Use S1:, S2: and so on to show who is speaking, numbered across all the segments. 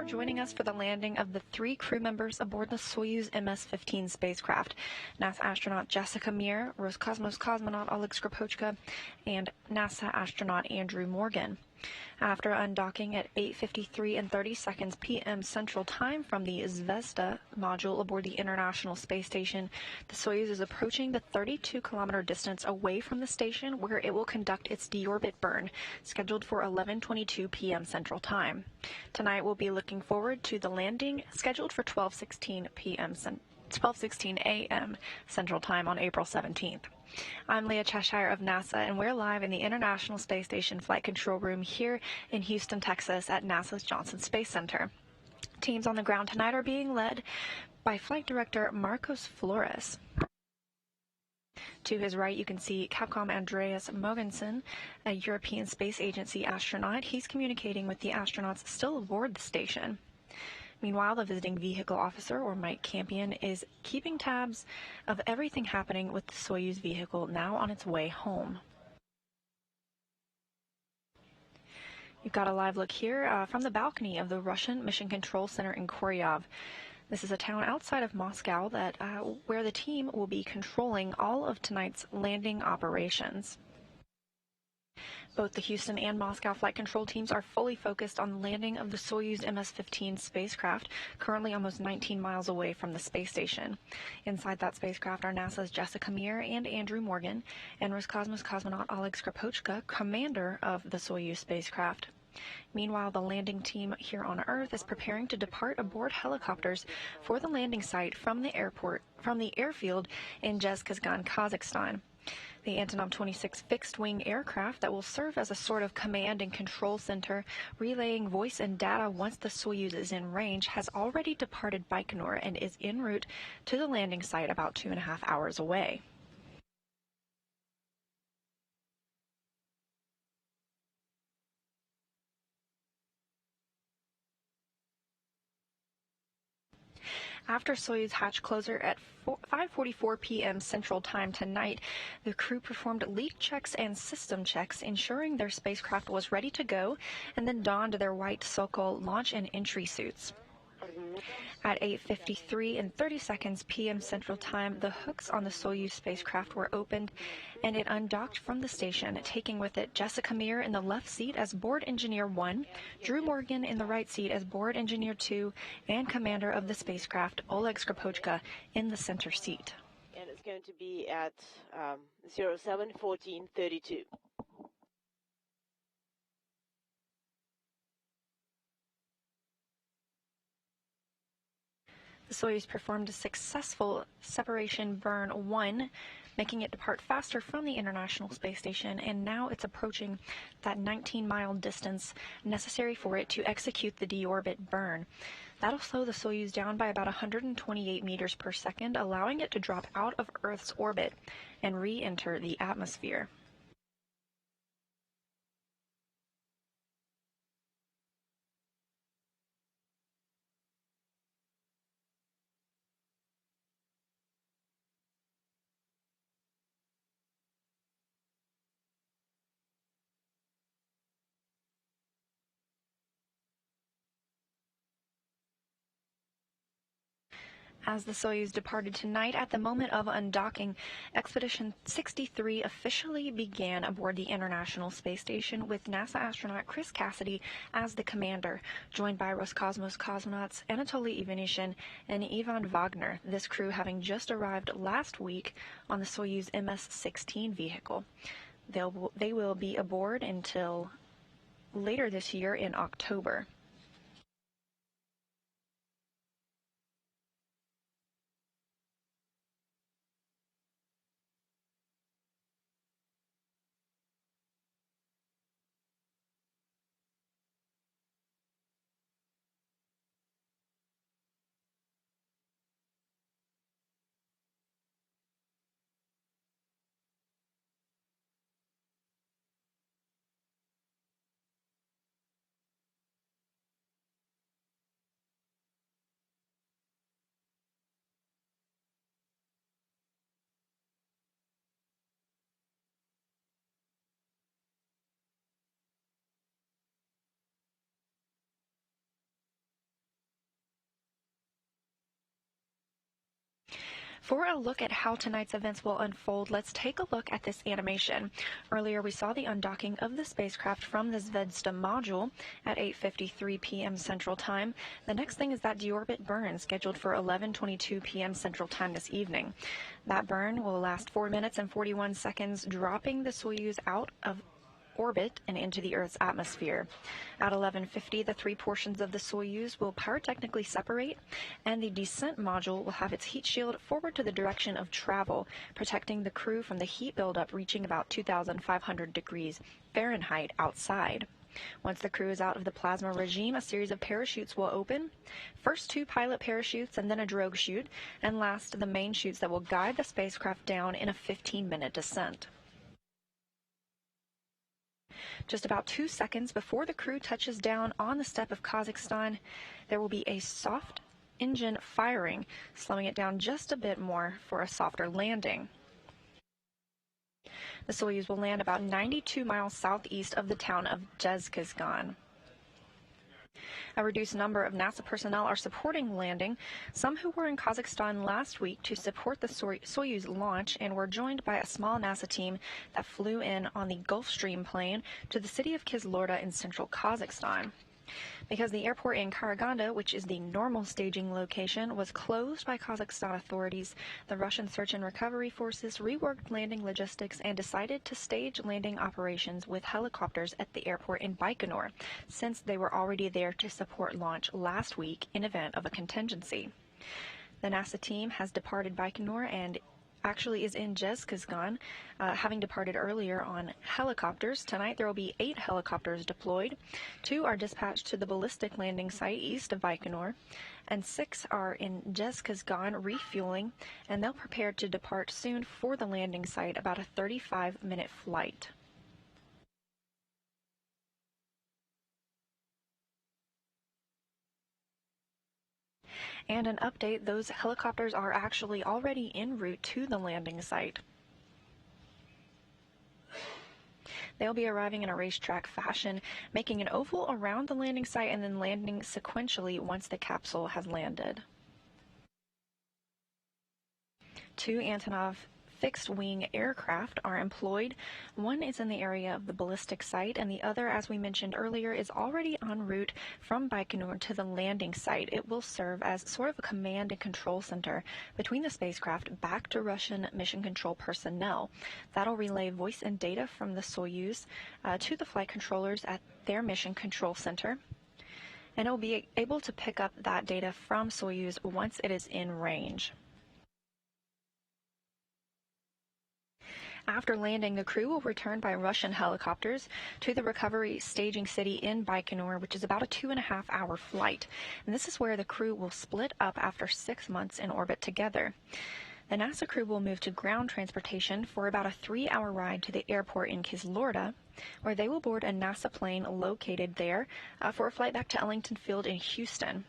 S1: joining us for the landing of the 3 crew members aboard the Soyuz MS-15 spacecraft: NASA astronaut Jessica Meir, Roscosmos cosmonaut Oleg Skripochka, and NASA astronaut Andrew Morgan. After undocking at 8:53 p.m. Central Time from the Zvezda module aboard the International Space Station, the Soyuz is approaching the 32-kilometer distance away from the station, where it will conduct its deorbit burn, scheduled for 11:22 p.m. Central Time. Tonight we'll be looking forward to the landing, scheduled for 12:16 a.m. Central Time on April 17th. I'm Leah Cheshire of NASA, and we're live in the International Space Station Flight Control Room here in Houston, Texas at NASA's Johnson Space Center. Teams on the ground tonight are being led by Flight Director Marcos Flores. To his right, you can see Capcom Andreas Mogensen, a European Space Agency astronaut. He's communicating with the astronauts still aboard the station. Meanwhile, the visiting vehicle officer, or Mike Campion, is keeping tabs of everything happening with the Soyuz vehicle now on its way home. You've got a live look here from the balcony of the Russian Mission Control Center in Koryov. This is a town outside of Moscow where the team will be controlling all of tonight's landing operations. Both the Houston and Moscow flight control teams are fully focused on the landing of the Soyuz MS-15 spacecraft, currently almost 19 miles away from the space station. Inside that spacecraft are NASA's Jessica Meir and Andrew Morgan, and Roscosmos cosmonaut Oleg Skripochka, commander of the Soyuz spacecraft. Meanwhile, the landing team here on Earth is preparing to depart aboard helicopters for the landing site from the airfield in Zhezkazgan, Kazakhstan. The Antonov 26 fixed-wing aircraft that will serve as a sort of command and control center, relaying voice and data once the Soyuz is in range, has already departed Baikonur and is en route to the landing site about 2.5 hours away. After Soyuz hatch closure at 5:44 p.m. Central Time tonight, the crew performed leak checks and system checks, ensuring their spacecraft was ready to go, and then donned their white Sokol launch and entry suits. At 8:53 p.m. Central Time, the hooks on the Soyuz spacecraft were opened, and it undocked from the station, taking with it Jessica Meir in the left seat as Board Engineer 1, Drew Morgan in the right seat as Board Engineer 2, and commander of the spacecraft, Oleg Skripochka, in the center seat.
S2: And it's going to be at 07:14:32.
S1: The Soyuz performed a successful separation burn 1, making it depart faster from the International Space Station, and now it's approaching that 19-mile distance necessary for it to execute the deorbit burn. That'll slow the Soyuz down by about 128 meters per second, allowing it to drop out of Earth's orbit and re-enter the atmosphere. As the Soyuz departed tonight, at the moment of undocking, Expedition 63 officially began aboard the International Space Station with NASA astronaut Chris Cassidy as the commander, joined by Roscosmos cosmonauts Anatoly Ivanishin and Ivan Wagner, this crew having just arrived last week on the Soyuz MS-16 vehicle. They will be aboard until later this year in October. For a look at how tonight's events will unfold, let's take a look at this animation. Earlier, we saw the undocking of the spacecraft from the Zvezda module at 8:53 p.m. Central Time. The next thing is that deorbit burn, scheduled for 11:22 p.m. Central Time this evening. That burn will last 4 minutes and 41 seconds, dropping the Soyuz out of orbit and into the Earth's atmosphere. At 11:50, the three portions of the Soyuz will pyrotechnically separate, and the descent module will have its heat shield forward to the direction of travel, protecting the crew from the heat buildup reaching about 2,500 degrees Fahrenheit outside. Once the crew is out of the plasma regime, a series of parachutes will open. First 2 pilot parachutes and then a drogue chute, and last the main chutes that will guide the spacecraft down in a 15-minute descent. Just about 2 seconds before the crew touches down on the steppe of Kazakhstan, there will be a soft engine firing, slowing it down just a bit more for a softer landing. The Soyuz will land about 92 miles southeast of the town of Zvezda. A reduced number of NASA personnel are supporting landing, some who were in Kazakhstan last week to support the Soyuz launch and were joined by a small NASA team that flew in on the Gulfstream plane to the city of Kizlyurta in central Kazakhstan. Because the airport in Karaganda, which is the normal staging location, was closed by Kazakhstan authorities, the Russian search and recovery forces reworked landing logistics and decided to stage landing operations with helicopters at the airport in Baikonur, since they were already there to support launch last week in event of a contingency. The NASA team has departed Baikonur and actually is in Zvezda, having departed earlier on helicopters. Tonight there will be 8 helicopters deployed. 2 are dispatched to the ballistic landing site east of Baikonur, and 6 are in Zvezda refueling, and they'll prepare to depart soon for the landing site, about a 35-minute flight. And an update, those helicopters are actually already en route to the landing site. They'll be arriving in a racetrack fashion, making an oval around the landing site and then landing sequentially once the capsule has landed. 2 Antonov fixed-wing aircraft are employed. One is in the area of the ballistic site, and the other, as we mentioned earlier, is already en route from Baikonur to the landing site. It will serve as sort of a command and control center between the spacecraft back to Russian mission control personnel. That'll relay voice and data from the Soyuz to the flight controllers at their mission control center, and it will be able to pick up that data from Soyuz once it is in range. After landing, the crew will return by Russian helicopters to the recovery staging city in Baikonur, which is about a 2.5-hour flight. And this is where the crew will split up after 6 months in orbit together. The NASA crew will move to ground transportation for about a 3-hour ride to the airport in Kizlyurta, where they will board a NASA plane located there for a flight back to Ellington Field in Houston.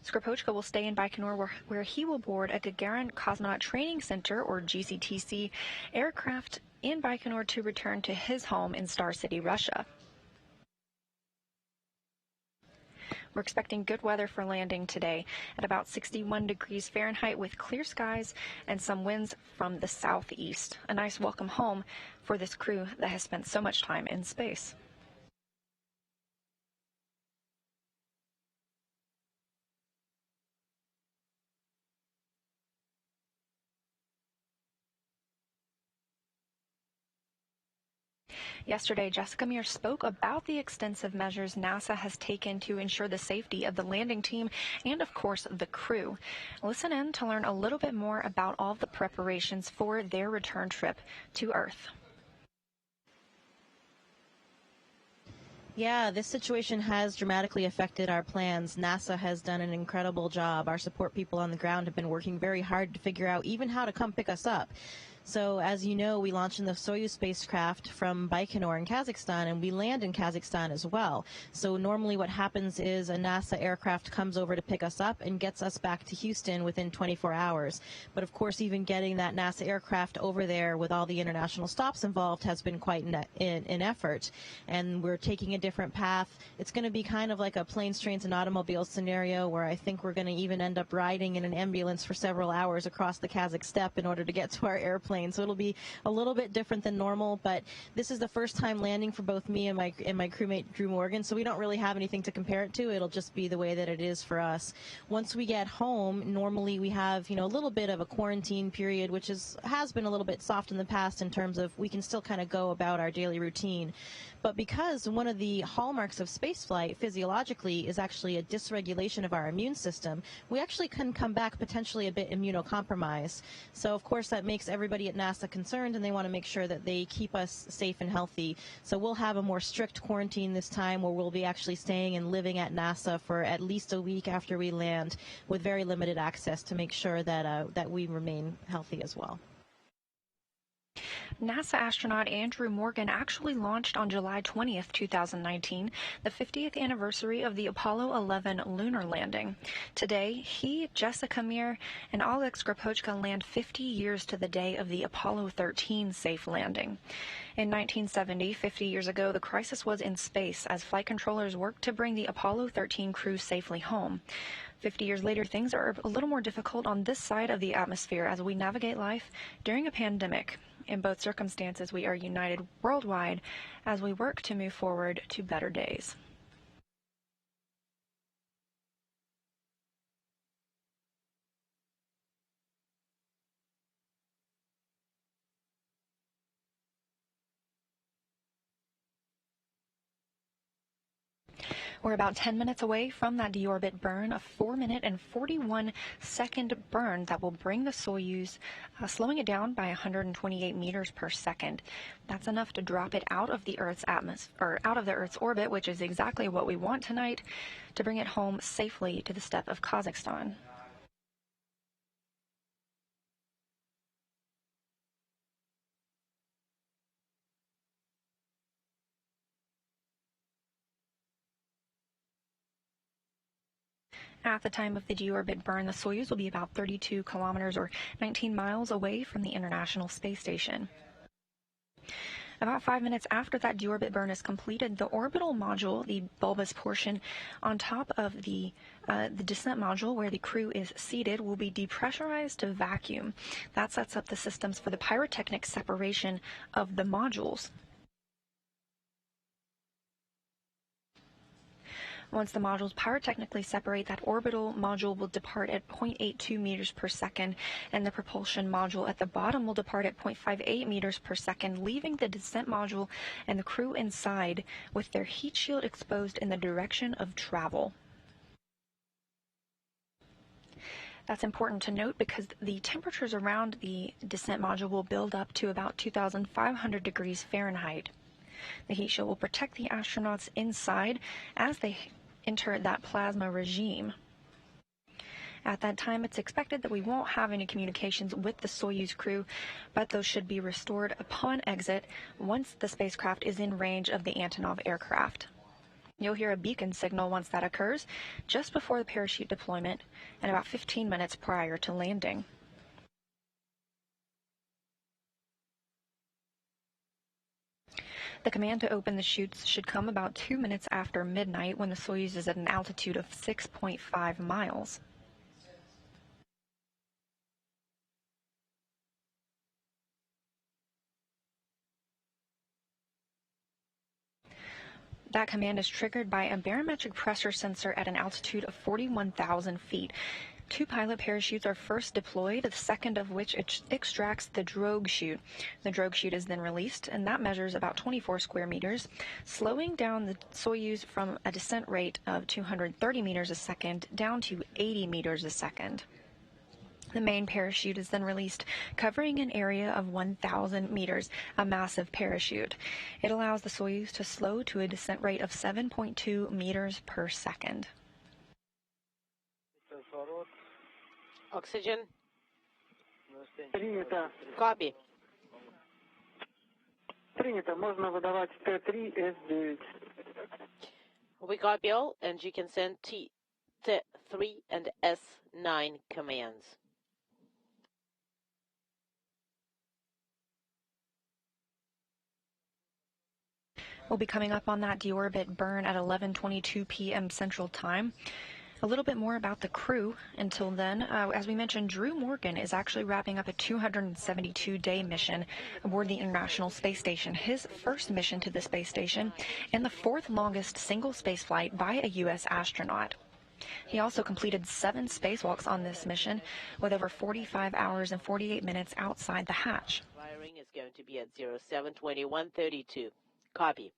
S1: Skripochka will stay in Baikonur, where he will board a Gagarin Cosmonaut Training Center, or GCTC, aircraft in Baikonur to return to his home in Star City, Russia. We're expecting good weather for landing today at about 61 degrees Fahrenheit with clear skies and some winds from the southeast. A nice welcome home for this crew that has spent so much time in space. Yesterday, Jessica Meir spoke about the extensive measures NASA has taken to ensure the safety of the landing team and, of course, the crew. Listen in to learn a little bit more about all of the preparations for their return trip to Earth.
S3: Yeah, this situation has dramatically affected our plans. NASA has done an incredible job. Our support people on the ground have been working very hard to figure out even how to come pick us up. So as you know, we launched in the Soyuz spacecraft from Baikonur in Kazakhstan, and we land in Kazakhstan as well. So normally what happens is a NASA aircraft comes over to pick us up and gets us back to Houston within 24 hours. But of course, even getting that NASA aircraft over there with all the international stops involved has been quite an effort. And we're taking a different path. It's going to be kind of like a planes, trains, and automobiles scenario where I think we're going to even end up riding in an ambulance for several hours across the Kazakh steppe in order to get to our airplane. So it'll be a little bit different than normal, but this is the first time landing for both me and my crewmate Drew Morgan, so we don't really have anything to compare it to. It'll just be the way that it is for us. Once we get home, normally we have, a little bit of a quarantine period, which has been a little bit soft in the past in terms of we can still kind of go about our daily routine. But because one of the hallmarks of spaceflight physiologically is actually a dysregulation of our immune system, we actually can come back potentially a bit immunocompromised. So of course that makes everybody at NASA concerned, and they want to make sure that they keep us safe and healthy. So we'll have a more strict quarantine this time, where we'll be actually staying and living at NASA for at least a week after we land, with very limited access to make sure that we remain healthy as well.
S1: NASA astronaut Andrew Morgan actually launched on July 20th, 2019, the 50th anniversary of the Apollo 11 lunar landing. Today, he, Jessica Meir, and Oleg Skripochka land 50 years to the day of the Apollo 13 safe landing. In 1970, 50 years ago, the crisis was in space as flight controllers worked to bring the Apollo 13 crew safely home. 50 years later, things are a little more difficult on this side of the atmosphere as we navigate life during a pandemic. In both circumstances, we are united worldwide as we work to move forward to better days. We're about 10 minutes away from that deorbit burn, a 4-minute and 41-second burn that will bring the Soyuz, slowing it down by 128 meters per second. That's enough to drop it out of the Earth's atmosphere, or out of the Earth's orbit, which is exactly what we want tonight, to bring it home safely to the steppe of Kazakhstan. At the time of the deorbit burn, the Soyuz will be about 32 kilometers or 19 miles away from the International Space Station. About 5 minutes after that deorbit burn is completed, the orbital module, the bulbous portion on top of the descent module where the crew is seated, will be depressurized to vacuum. That sets up the systems for the pyrotechnic separation of the modules. Once the modules pyrotechnically separate, that orbital module will depart at 0.82 meters per second, and the propulsion module at the bottom will depart at 0.58 meters per second, leaving the descent module and the crew inside with their heat shield exposed in the direction of travel. That's important to note because the temperatures around the descent module will build up to about 2,500 degrees Fahrenheit. The heat shield will protect the astronauts inside as they enter that plasma regime. At that time, it's expected that we won't have any communications with the Soyuz crew, but those should be restored upon exit once the spacecraft is in range of the Antonov aircraft. You'll hear a beacon signal once that occurs, just before the parachute deployment and about 15 minutes prior to landing. The command to open the chutes should come about 2 minutes after midnight when the Soyuz is at an altitude of 6.5 miles. That command is triggered by a barometric pressure sensor at an altitude of 41,000 feet. 2 pilot parachutes are first deployed, the second of which extracts the drogue chute. The drogue chute is then released, and that measures about 24 square meters, slowing down the Soyuz from a descent rate of 230 meters a second down to 80 meters a second. The main parachute is then released, covering an area of 1,000 meters, a massive parachute. It allows the Soyuz to slow to a descent rate of 7.2 meters per second.
S2: Oxygen. Copy.
S4: Принято. Можно выдавать Т3, С9.
S2: We got Bill, and you can send T3 and S9 commands.
S1: We'll be coming up on that deorbit burn at 11:22 p.m. Central Time. A little bit more about the crew. Until then, as we mentioned, Drew Morgan is actually wrapping up a 272-day mission aboard the International Space Station, his first mission to the space station, and the fourth longest single spaceflight by a U.S. astronaut. He also completed 7 spacewalks on this mission, with over 45 hours and 48 minutes outside the hatch.
S2: Firing is going to be at 07:21:32. Copy.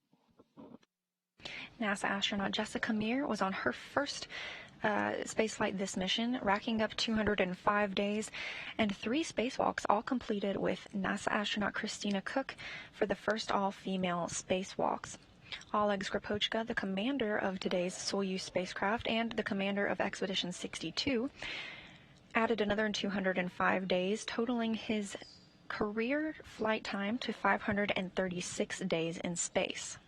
S1: NASA astronaut Jessica Meir was on her first spaceflight this mission, racking up 205 days and 3 spacewalks, all completed with NASA astronaut Christina Koch for the first all-female spacewalks. Oleg Skripochka, the commander of today's Soyuz spacecraft and the commander of Expedition 62, added another 205 days, totaling his career flight time to 536 days in space.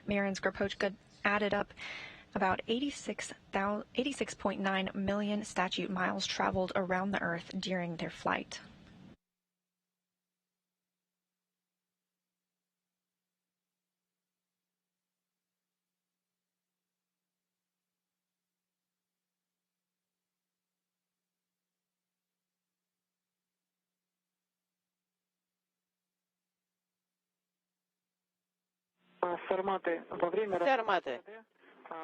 S1: Meir and Skripochka added up about 86.9 million statute miles traveled around the Earth during their flight.
S4: Форматы. Во время
S2: Форматы.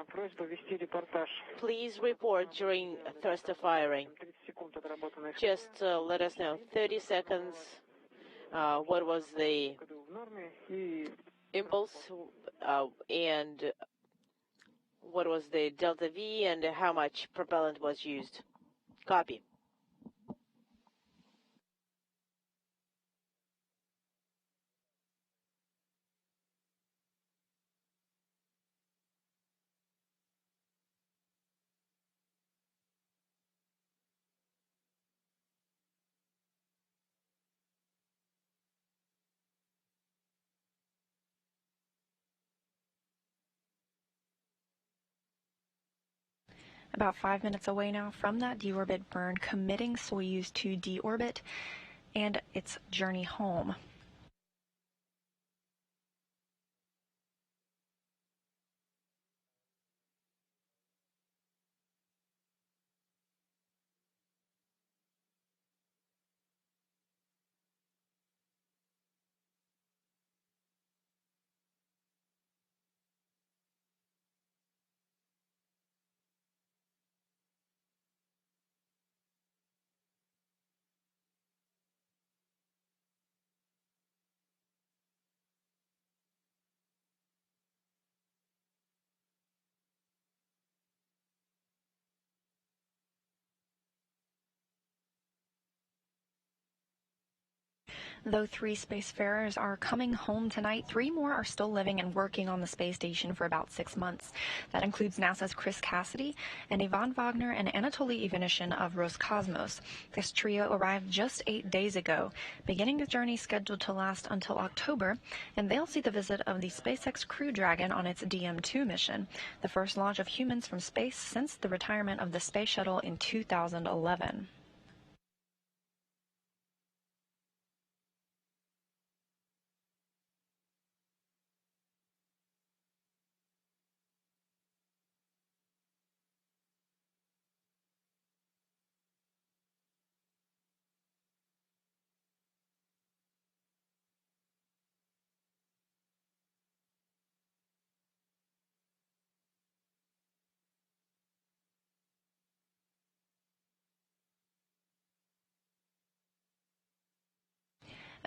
S4: просьба вести репортаж.
S2: Please report during thrust of firing.
S4: 30 секунд отработанной
S2: Just let us know 30 seconds. What was the
S4: в норме и
S2: impulse and what was the delta V and how much propellant was used. Copy.
S1: About 5 minutes away now from that deorbit burn, committing Soyuz to deorbit and its journey home. Though 3 spacefarers are coming home tonight, 3 more are still living and working on the space station for about 6 months. That includes NASA's Chris Cassidy and Ivan Wagner and Anatoly Ivanishin of Roscosmos. This trio arrived just 8 days ago, beginning the journey scheduled to last until October, and they'll see the visit of the SpaceX Crew Dragon on its DM-2 mission, the first launch of humans from space since the retirement of the Space Shuttle in 2011.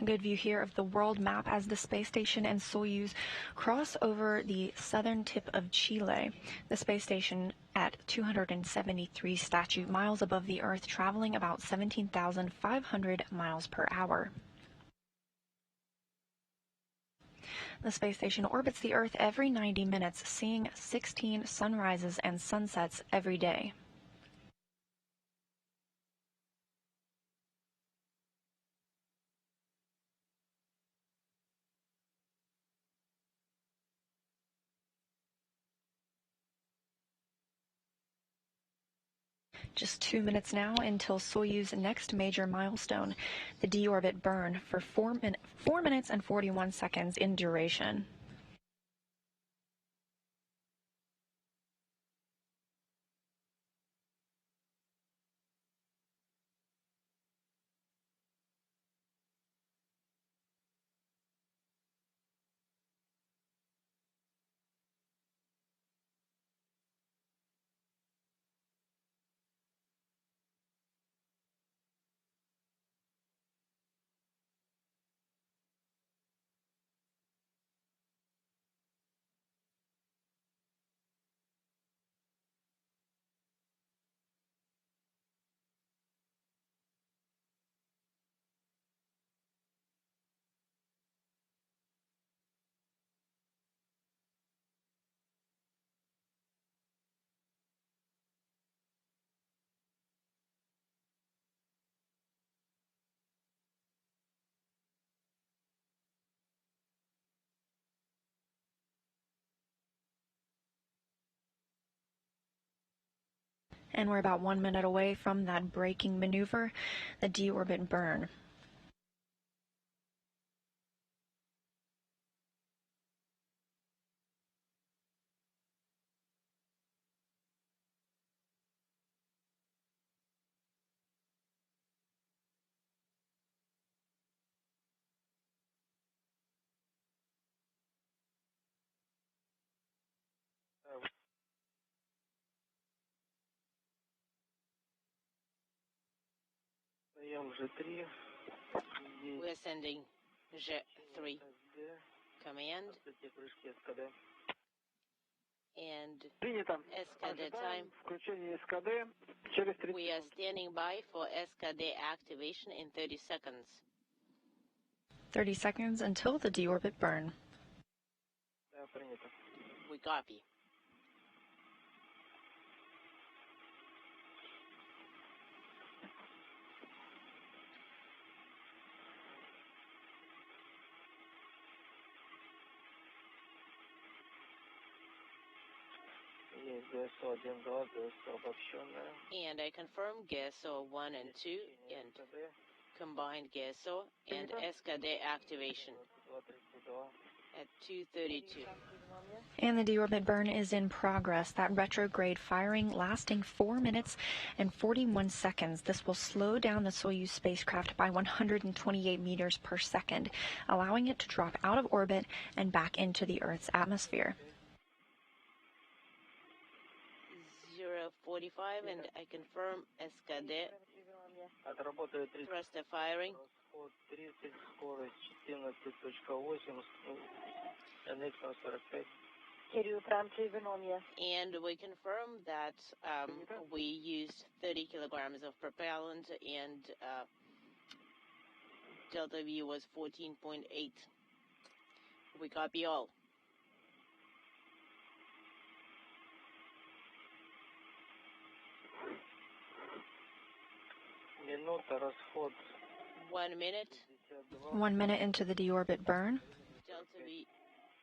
S1: A good view here of the world map as the space station and Soyuz cross over the southern tip of Chile. The space station at 273 statute miles above the Earth, traveling about 17,500 miles per hour. The space station orbits the Earth every 90 minutes, seeing 16 sunrises and sunsets every day. Just 2 minutes now until Soyuz's next major milestone, the deorbit burn for 4 minutes and 41 seconds in duration. And we're about 1 minute away from that braking maneuver, the deorbit burn.
S2: We're sending J3 command and SKD time. We are standing by for SKD activation in 30 seconds.
S1: 30 seconds until the deorbit burn.
S2: We copy. And I confirm GSO 1 and 2 and combined GSO and SKD activation at 2:32.
S1: And the deorbit burn is in progress. That retrograde firing lasting 4 minutes and 41 seconds. This will slow down the Soyuz spacecraft by 128 meters per second, allowing it to drop out of orbit and back into the Earth's atmosphere.
S2: 0:45 and I confirm SKD thruster firing. And we confirm that we used 30 kilograms of propellant and delta V was 14.8. We copy all. One minute.
S1: 1 minute into the deorbit burn.
S2: Delta V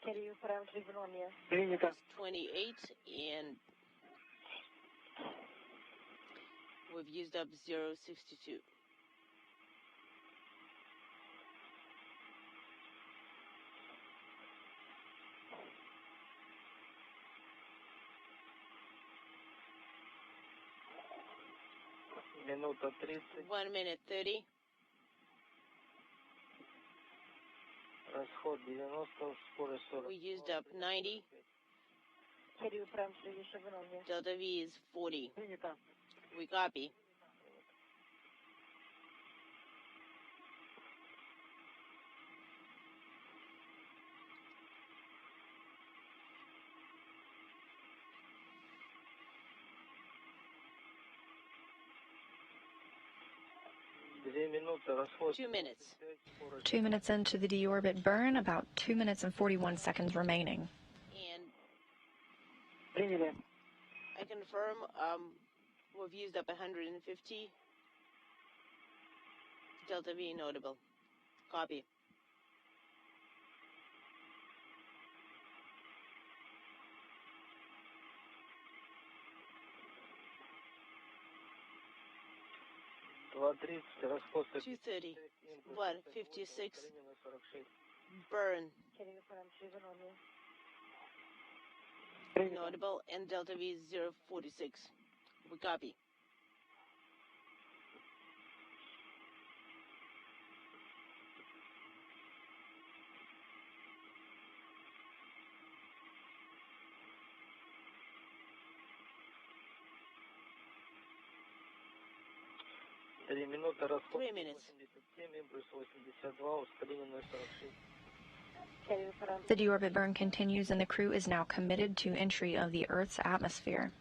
S2: is 28 and we've used up 0.62.
S5: Minuta 30.
S2: 1 minute 30.
S5: Расход 90, скорость 40.
S2: We used up 90. Delta V is 40. We copy.
S5: Расход
S2: 2 minutes.
S1: 2 minutes into the deorbit burn, about 2 minutes and 41 seconds remaining.
S2: And I confirm we've used up 150. Delta V notable. Copy.
S5: 2:30, расход
S2: 2:30, 1:56, burn, inaudible, and Delta V 046. We copy.
S5: Три минуты, расход
S2: 3 minutes.
S5: 87, импульс 82, ускорение 046.
S1: The deorbit burn continues and the crew is now committed to entry of the Earth's atmosphere.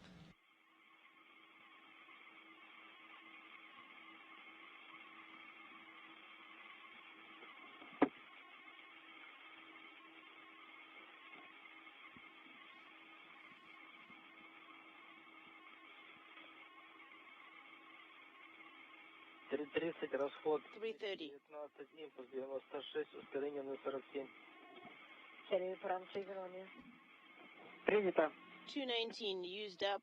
S5: Три 30, расход
S2: 3:30.
S5: 19, импульс 96, ускорение 047.
S4: Принято.
S2: 219 used up,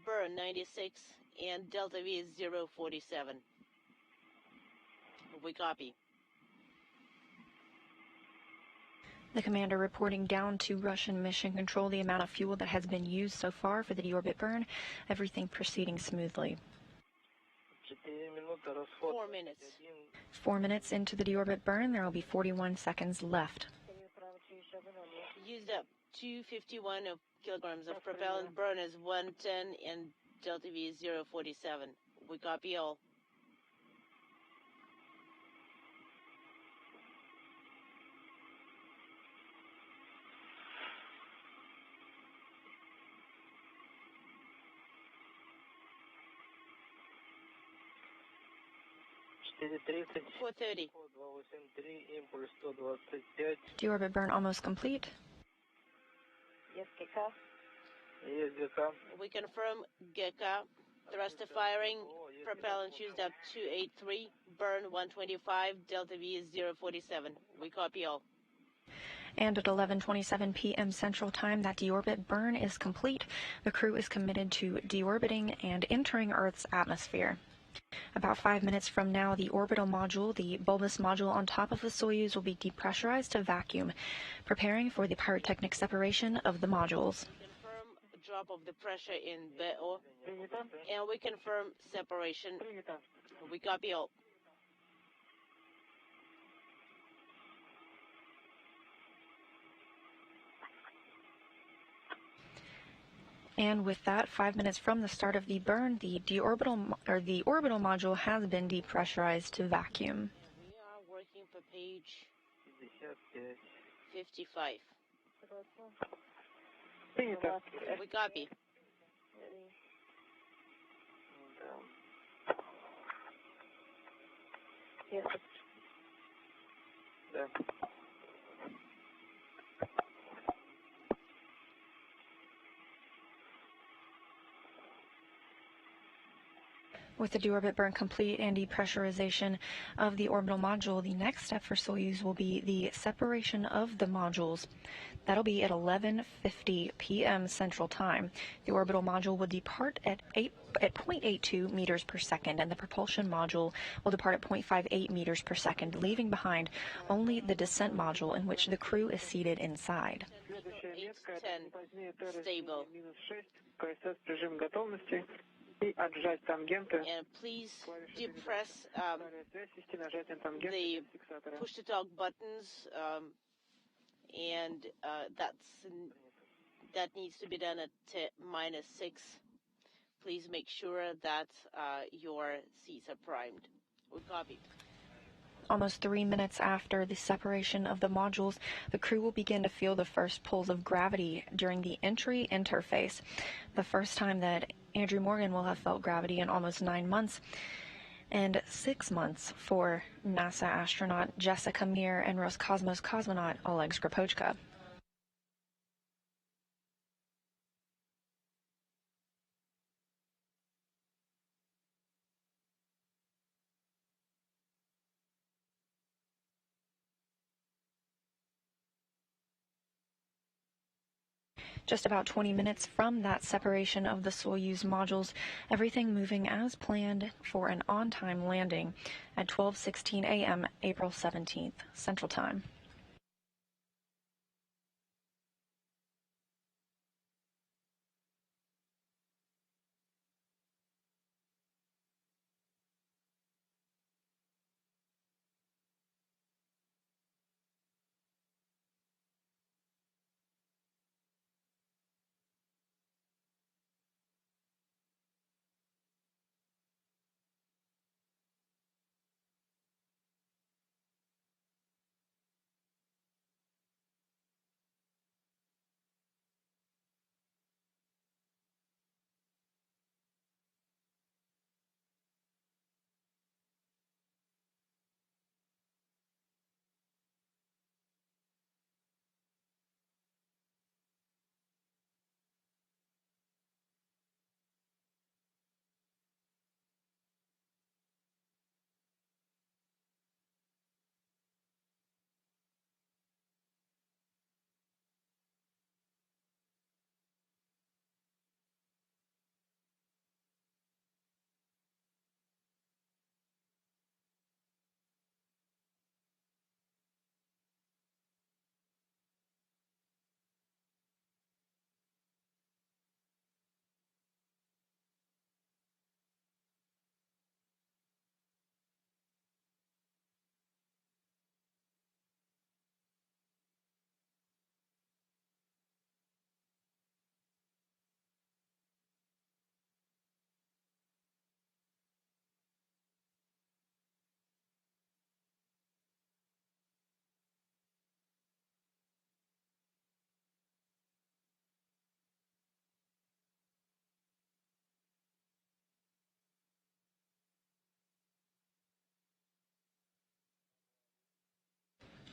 S2: burn 96, and Delta V is 047. We copy.
S1: The commander reporting down to Russian Mission Control the amount of fuel that has been used so far for the deorbit burn. Everything proceeding smoothly.
S5: 4 минуты, расход
S2: 4 minutes.
S1: 4 minutes into the deorbit burn, there will be 41 seconds left.
S2: Used up 251 of kilograms of propellant, burn is 110, and Delta V is 047. We copy all.
S5: Четыре 30,
S2: 4:30.
S5: 283, импульс 125.
S1: Deorbit burn almost complete.
S5: Есть ГК.
S2: We confirm GECA. Thruster firing. Propellant used up 283. Burn 125. Delta V is 047. We copy all.
S1: And at 11:27 p.m. Central Time, that deorbit burn is complete. The crew is committed to deorbiting and entering Earth's atmosphere. About 5 minutes from now, the orbital module, the bulbous module on top of the Soyuz, will be depressurized to vacuum, preparing for the pyrotechnic separation of the modules.
S2: Confirm drop of the pressure in BO. And we confirm separation. We copy all.
S1: And with that, 5 minutes from the start of the burn, the orbital module has been depressurized to vacuum.
S2: We are working for page
S5: 55.
S2: 55.
S4: Принято.
S2: We copy.
S5: Да.
S1: With the deorbit burn complete and depressurization of the orbital module, the next step for Soyuz will be the separation of the modules. That'll be at 11:50 p.m. Central Time. The orbital module will depart at 0.82 meters per second, and the propulsion module will depart at 0.58 meters per second, leaving behind only the descent module in which the crew is seated inside.
S2: 8:10 stable.
S4: КСС режим готовности. И отжать тангенты.
S2: And please depress
S4: Свести нажатием тангенты
S2: the
S4: фиксатора.
S2: push-to-talk buttons, and that needs to be done at -6. Please make sure that your seats are primed. We copy.
S1: Almost 3 minutes after the separation of the modules, the crew will begin to feel the first pulls of gravity during the entry interface. The first time that Andrew Morgan will have felt gravity in almost 9 months, and 6 months for NASA astronaut Jessica Meir and Roscosmos cosmonaut Oleg Skripochka. Just about 20 minutes from that separation of the Soyuz modules, everything moving as planned for an on-time landing at 12:16 a.m. April 17th, Central Time.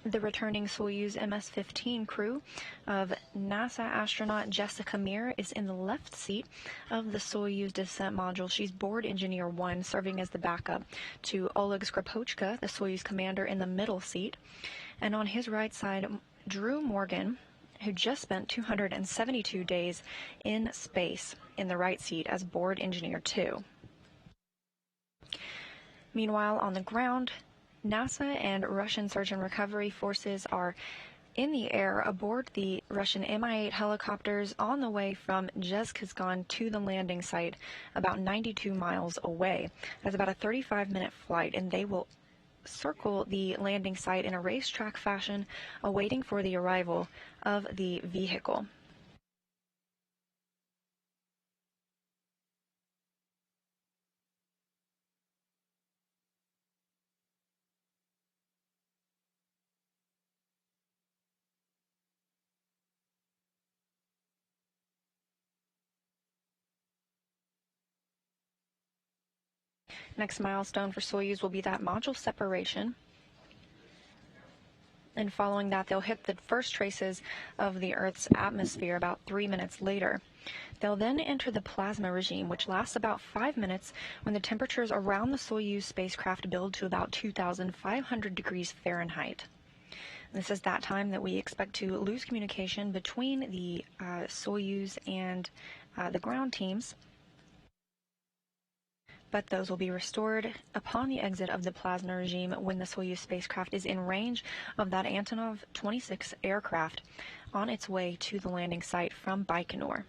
S1: The returning Soyuz MS-15 crew of NASA astronaut Jessica Meir is in the left seat of the Soyuz descent module. She's board engineer 1, serving as the backup to Oleg Skripochka, the Soyuz commander, in the middle seat. And on his right side, Drew Morgan, who just spent 272 days in space, in the right seat as board engineer 2. Meanwhile, on the ground, NASA and Russian search and recovery forces are in the air aboard the Russian Mi-8 helicopters on the way from Zhezkazgan to the landing site, about 92 miles away. That's about a 35-minute flight, and they will circle the landing site in a racetrack fashion, awaiting for the arrival of the vehicle. Next milestone for Soyuz will be that module separation. And following that, they'll hit the first traces of the Earth's atmosphere about 3 minutes later. They'll then enter the plasma regime, which lasts about 5 minutes when the temperatures around the Soyuz spacecraft build to about 2,500 degrees Fahrenheit. This is that time that we expect to lose communication between the Soyuz and the ground teams, but those will be restored upon the exit of the plasma regime when the Soyuz spacecraft is in range of that Antonov 26 aircraft on its way to the landing site from Baikonur.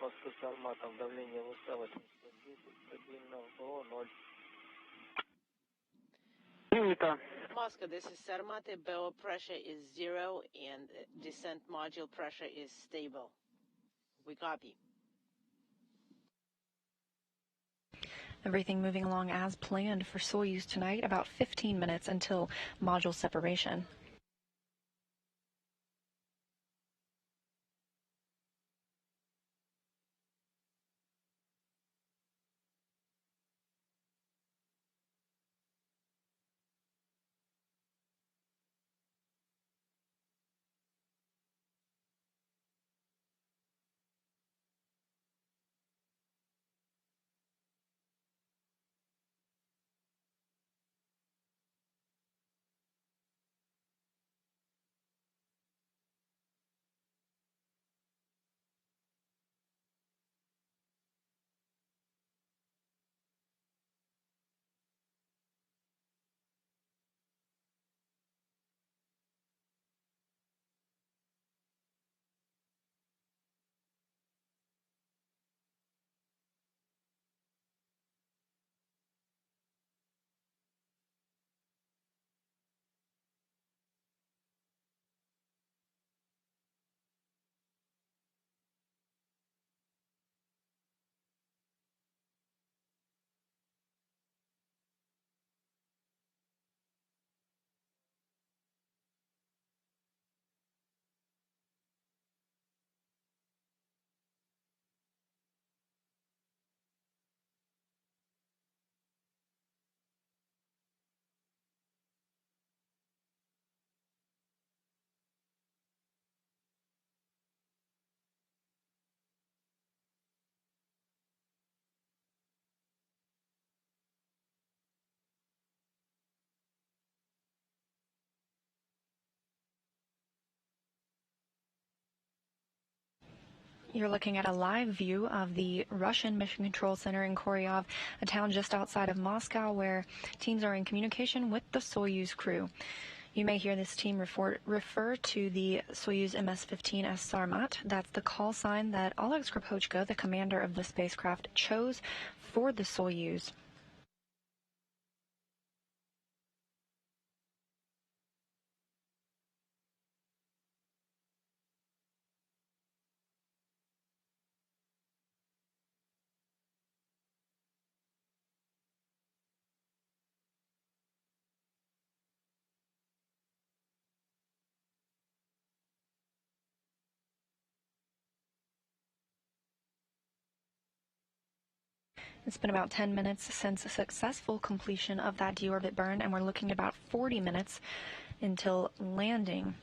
S5: Москва с Арматом, давление ВС 810, стабильно, ВО 0.
S4: Принято.
S2: Moscow, this is Sarmate. BO pressure is 0 and descent module pressure is stable. We copy.
S1: Everything moving along as planned for Soyuz tonight, about 15 minutes until module separation. You're looking at a live view of the Russian Mission Control Center in Koryov, a town just outside of Moscow where teams are in communication with the Soyuz crew. You may hear this team refer to the Soyuz MS-15 as Sarmat. That's the call sign that Oleg Skripochka, the commander of the spacecraft, chose for the Soyuz. It's been about 10 minutes since a successful completion of that deorbit burn, and we're looking at about 40 minutes until landing.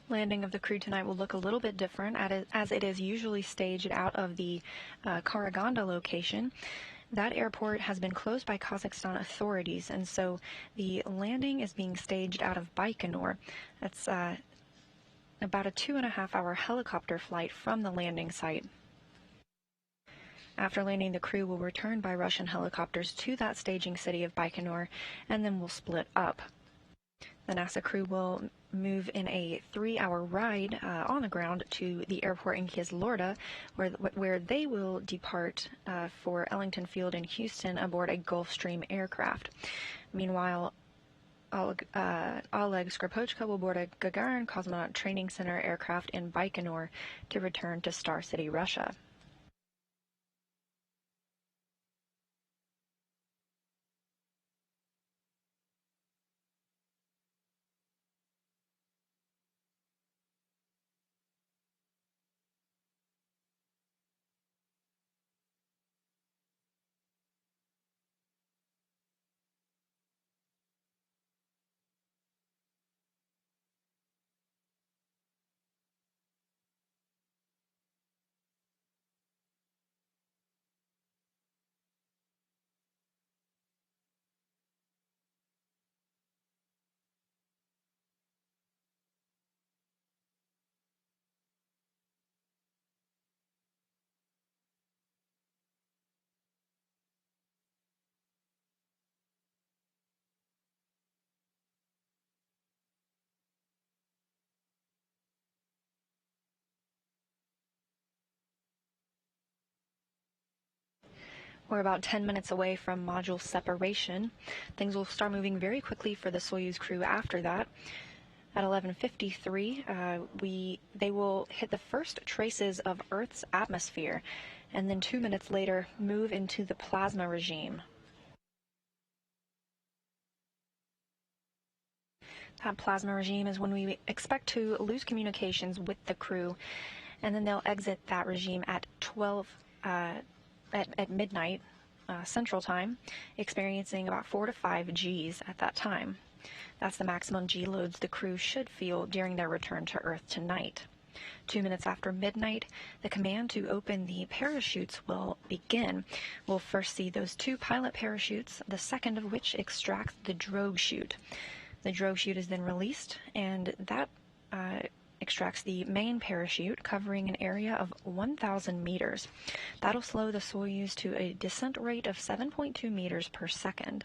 S1: Landing of the crew tonight will look a little bit different as it is usually staged out of the Karaganda location. That airport has been closed by Kazakhstan authorities, and so the landing is being staged out of Baikonur. That's about a 2.5-hour helicopter flight from the landing site. After landing, the crew will return by Russian helicopters to that staging city of Baikonur, and then will split up. The NASA crew will move in a 3-hour ride on the ground to the airport in Kizlorda, where they will depart for Ellington Field in Houston aboard a Gulfstream aircraft. Meanwhile, Oleg Skripochka will board a Gagarin Cosmonaut Training Center aircraft in Baikonur to return to Star City, Russia. We're about 10 minutes away from module separation. Things will start moving very quickly for the Soyuz crew after that. At 11:53, they will hit the first traces of Earth's atmosphere, and then 2 minutes later move into the plasma regime. That plasma regime is when we expect to lose communications with the crew, and then they'll exit that regime at at midnight Central Time, experiencing about 4 to 5 Gs at that time. That's the maximum G loads the crew should feel during their return to Earth tonight. 2 minutes after midnight, the command to open the parachutes will begin. We'll first see those 2 pilot parachutes, the second of which extracts the drogue chute. The drogue chute is then released, and that extracts the main parachute, covering an area of 1,000 meters. That'll slow the Soyuz to a descent rate of 7.2 meters per second.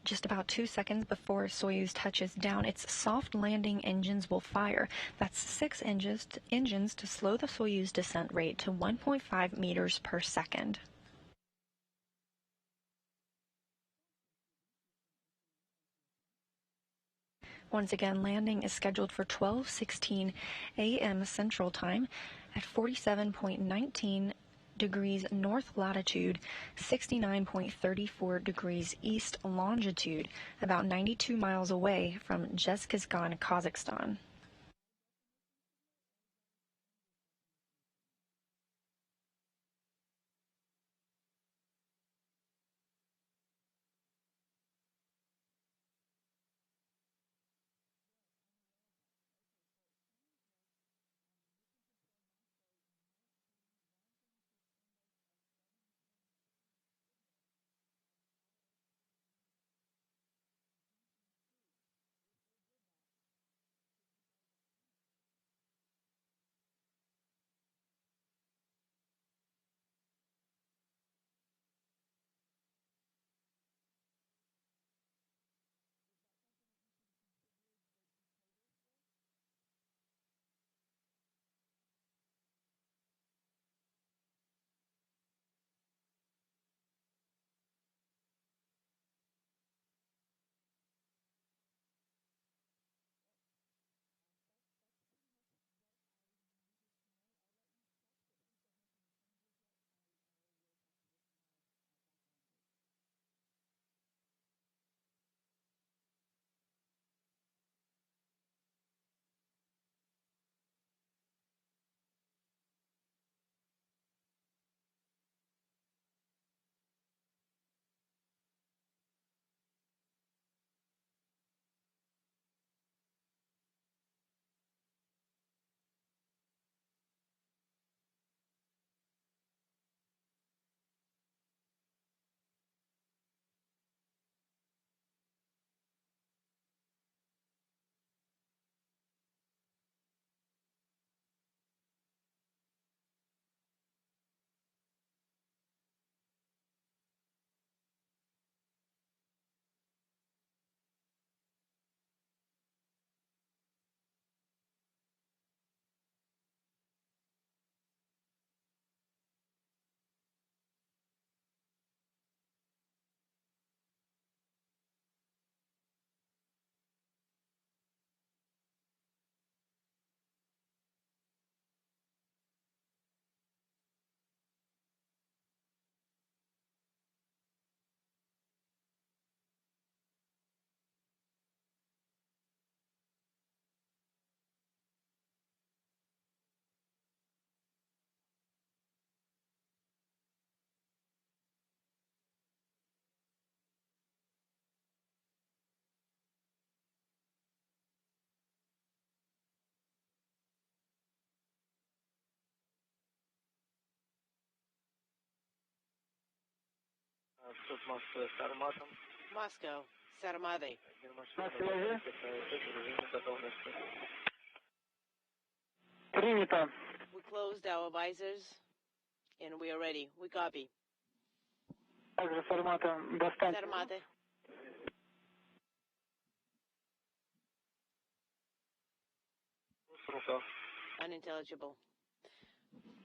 S1: Just about 2 seconds before Soyuz touches down, its soft landing engines will fire. That's 6 engines to slow the Soyuz descent rate to 1.5 meters per second. Once again, landing is scheduled for 12:16 a.m. Central Time at 47.19 degrees north latitude, 69.34 degrees east longitude, about 92 miles away from Zhezkazgan, Kazakhstan.
S5: Суд Москвы с Арматом.
S2: Moscow, Sarmate.
S4: На связи. Принято.
S2: We closed our visors, and we are ready. We copy.
S4: Также с Армата достаньте.
S2: Sarmate.
S5: Рука.
S2: Unintelligible.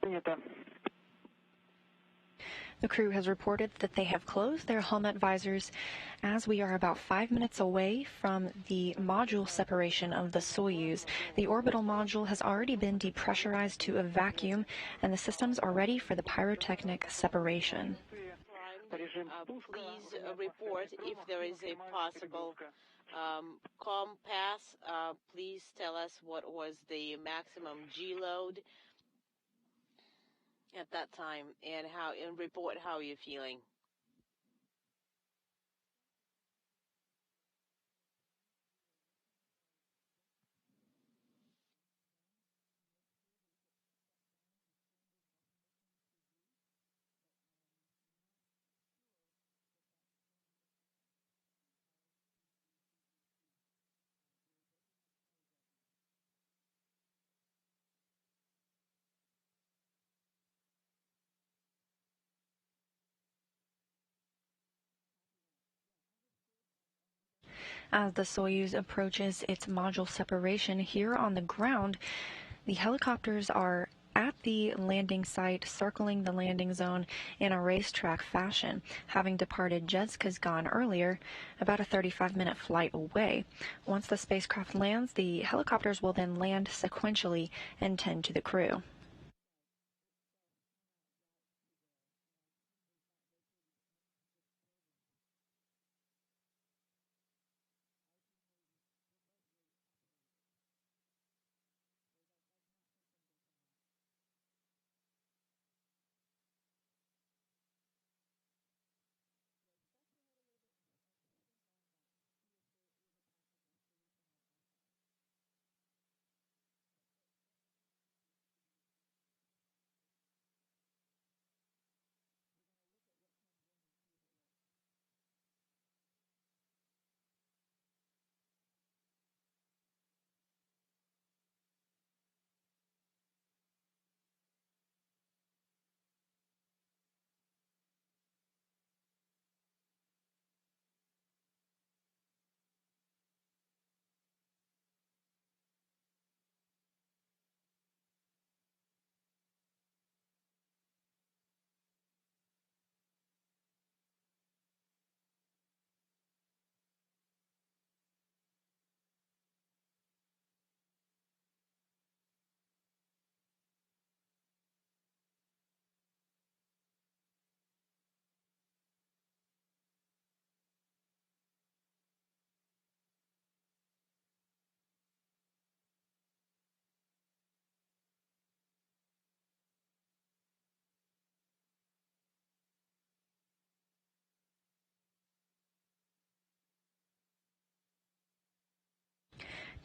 S4: Принято.
S1: The crew has reported that they have closed their helmet visors as we are about 5 minutes away from the module separation of the Soyuz. The orbital module has already been depressurized to a vacuum, and the systems are ready for the pyrotechnic separation.
S2: Please report if there is a possible calm pass. Please tell us what was the maximum G load at that time and report how you're feeling.
S1: As the Soyuz approaches its module separation here on the ground, the helicopters are at the landing site, circling the landing zone in a racetrack fashion, having departed Jezkazgan earlier, about a 35-minute flight away. Once the spacecraft lands, the helicopters will then land sequentially and tend to the crew.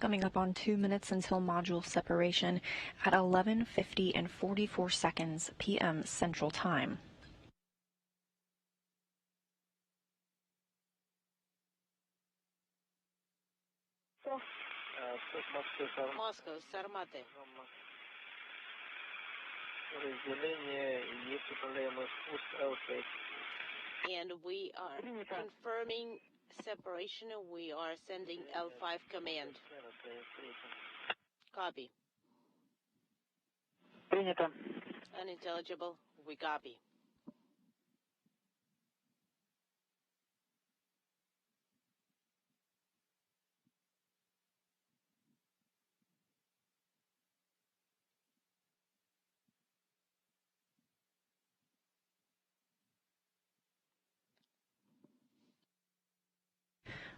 S1: Coming up on 2 minutes until module separation at 11:50 and 44 seconds p.m. Central Time.
S2: Moscow, Sarmate.
S5: Разделение, есть управляемый спуск L6.
S2: And we are confirming separation. We are sending L5 command. Copy.
S4: Принято.
S2: Unintelligible. We copy.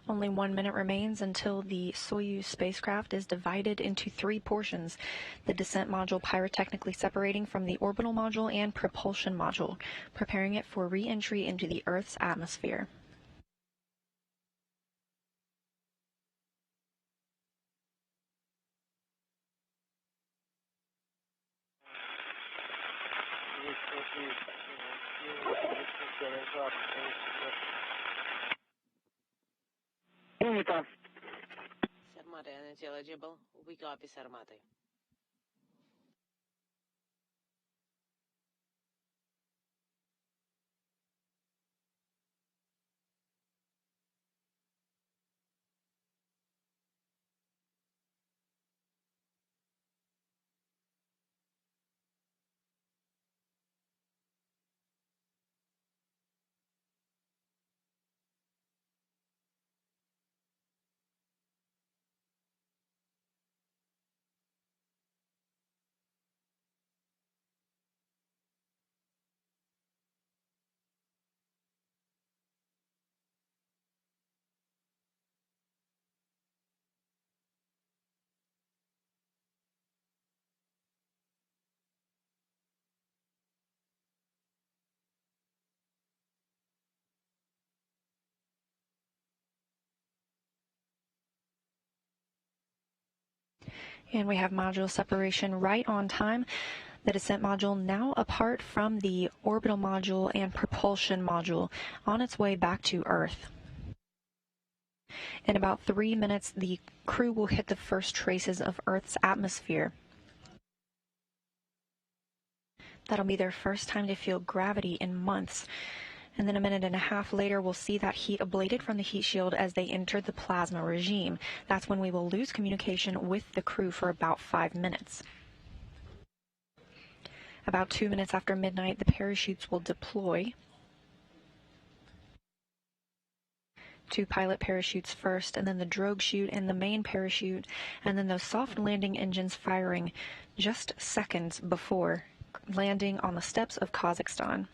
S1: Only 1 minute remains until the Soyuz spacecraft is divided into 3 portions, the descent module pyrotechnically separating from the orbital module and propulsion module, preparing it for re-entry into the Earth's atmosphere.
S4: Принято.
S2: Sarmate, unintelligible. We copy, Sarmate.
S1: And we have module separation right on time. The descent module now apart from the orbital module and propulsion module on its way back to Earth. In about 3 minutes, the crew will hit the first traces of Earth's atmosphere. That'll be their first time to feel gravity in months. And then a minute and a half later, we'll see that heat ablated from the heat shield as they enter the plasma regime. That's when we will lose communication with the crew for about 5 minutes. About 2 minutes after midnight, the parachutes will deploy. 2 pilot parachutes first, and then the drogue chute and the main parachute, and then those soft landing engines firing just seconds before landing on the steppes of Kazakhstan.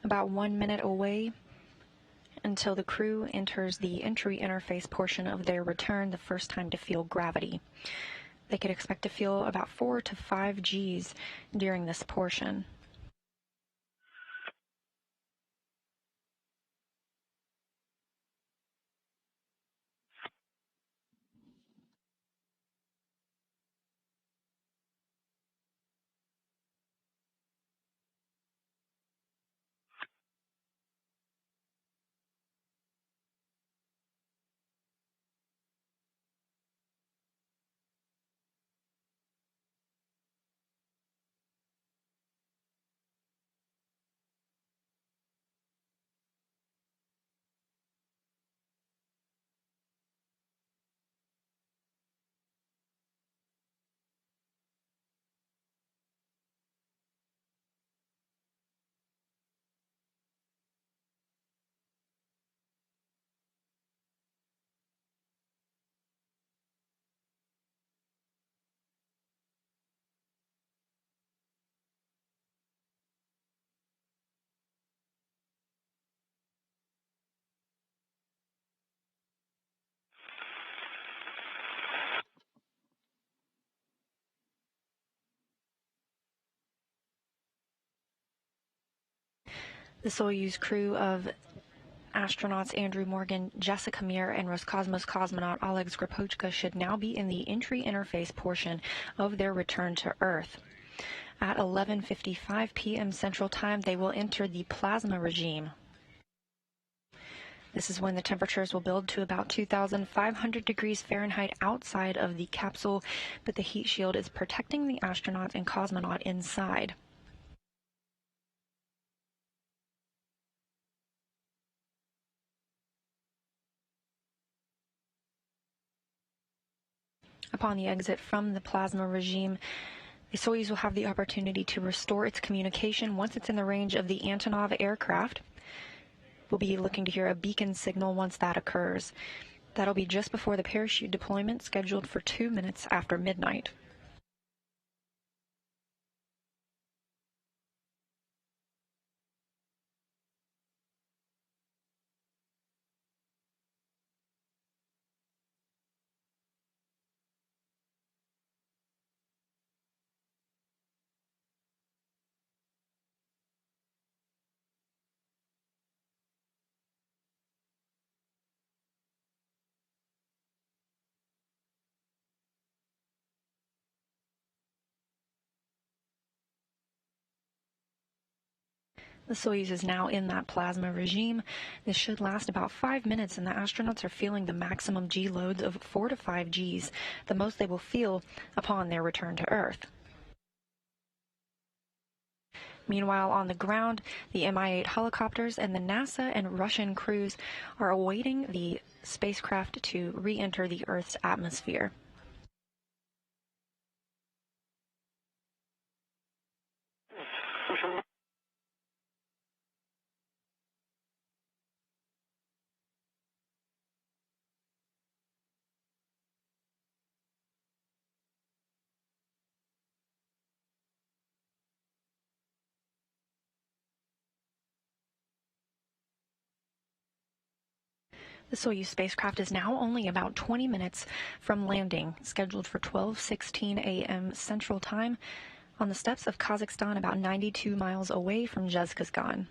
S1: About 1 minute away until the crew enters the entry interface portion of their return, the first time to feel gravity. They could expect to feel about 4 to 5 Gs during this portion. The Soyuz crew of astronauts Andrew Morgan, Jessica Meir, and Roscosmos cosmonaut Oleg Skripochka should now be in the entry interface portion of their return to Earth. At 11:55 p.m. Central Time, they will enter the plasma regime. This is when the temperatures will build to about 2,500 degrees Fahrenheit outside of the capsule, but the heat shield is protecting the astronaut and cosmonaut inside. Upon the exit from the plasma regime, the Soyuz will have the opportunity to restore its communication once it's in the range of the Antonov aircraft. We'll be looking to hear a beacon signal once that occurs. That'll be just before the parachute deployment, scheduled for 2 minutes after midnight. The Soyuz is now in that plasma regime. This should last about 5 minutes, and the astronauts are feeling the maximum G loads of 4 to 5 Gs, the most they will feel upon their return to Earth. Meanwhile, on the ground, the Mi-8 helicopters and the NASA and Russian crews are awaiting the spacecraft to re-enter the Earth's atmosphere. The Soyuz spacecraft is now only about 20 minutes from landing, scheduled for 12:16 a.m. Central Time, on the steppes of Kazakhstan, about 92 miles away from Zhezkazgan.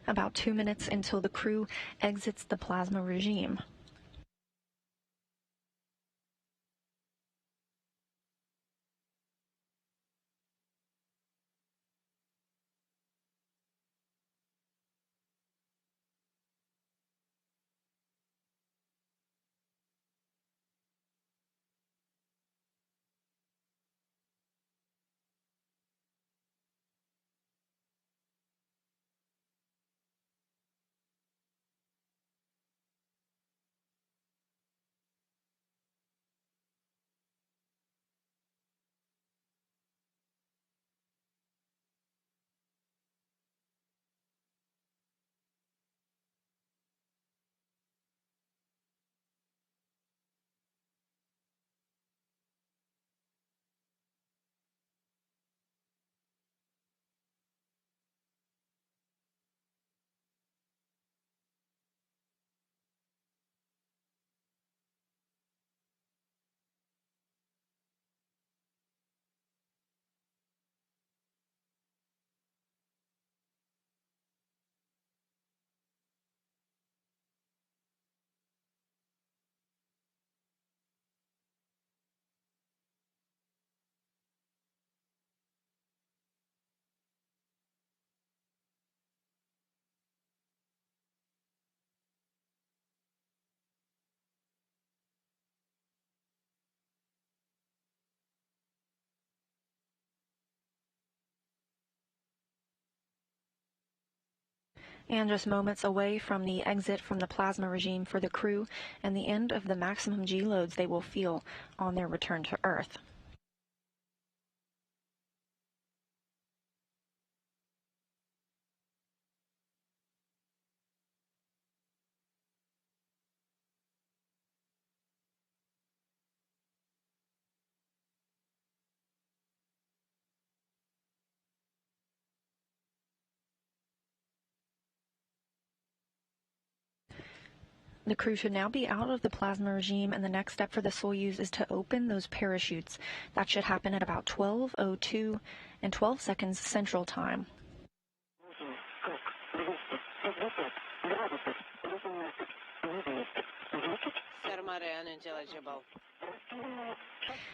S1: About 2 minutes until the crew exits the plasma regime. And just moments away from the exit from the plasma regime for the crew and the end of the maximum G loads they will feel on their return to Earth. The crew should now be out of the plasma regime, and the next step for the Soyuz is to open those parachutes. That should happen at about 12:02 and 12 seconds Central Time.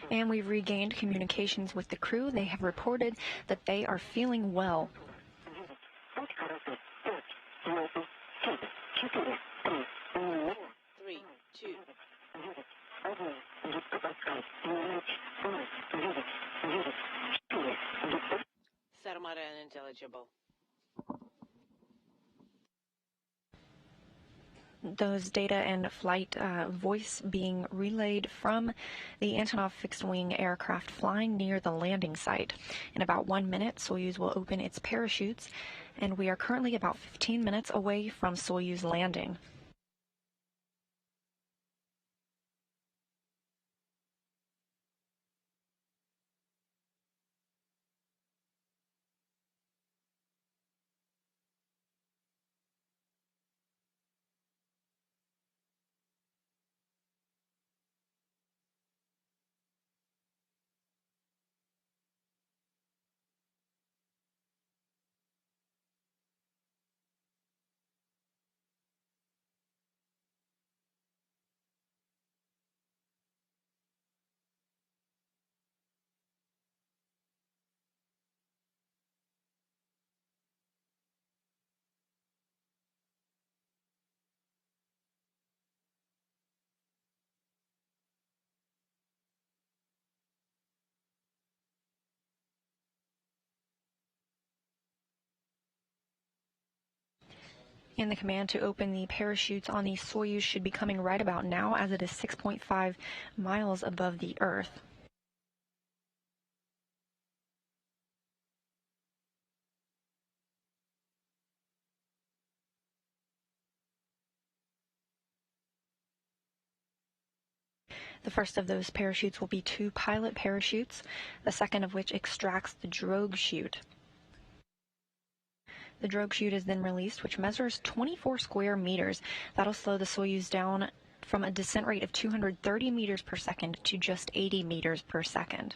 S1: And we've regained communications with the crew. They have reported that they are feeling well.
S2: 3, 2, Sarmara unintelligible.
S1: Those data and flight voice being relayed from the Antonov fixed-wing aircraft flying near the landing site. In about 1 minute, Soyuz will open its parachutes, and we are currently about 15 minutes away from Soyuz landing. And the command to open the parachutes on the Soyuz should be coming right about now, as it is 6.5 miles above the Earth. The first of those parachutes will be 2 pilot parachutes, the second of which extracts the drogue chute. The drogue chute is then released, which measures 24 square meters. That'll slow the Soyuz down from a descent rate of 230 meters per second to just 80 meters per second.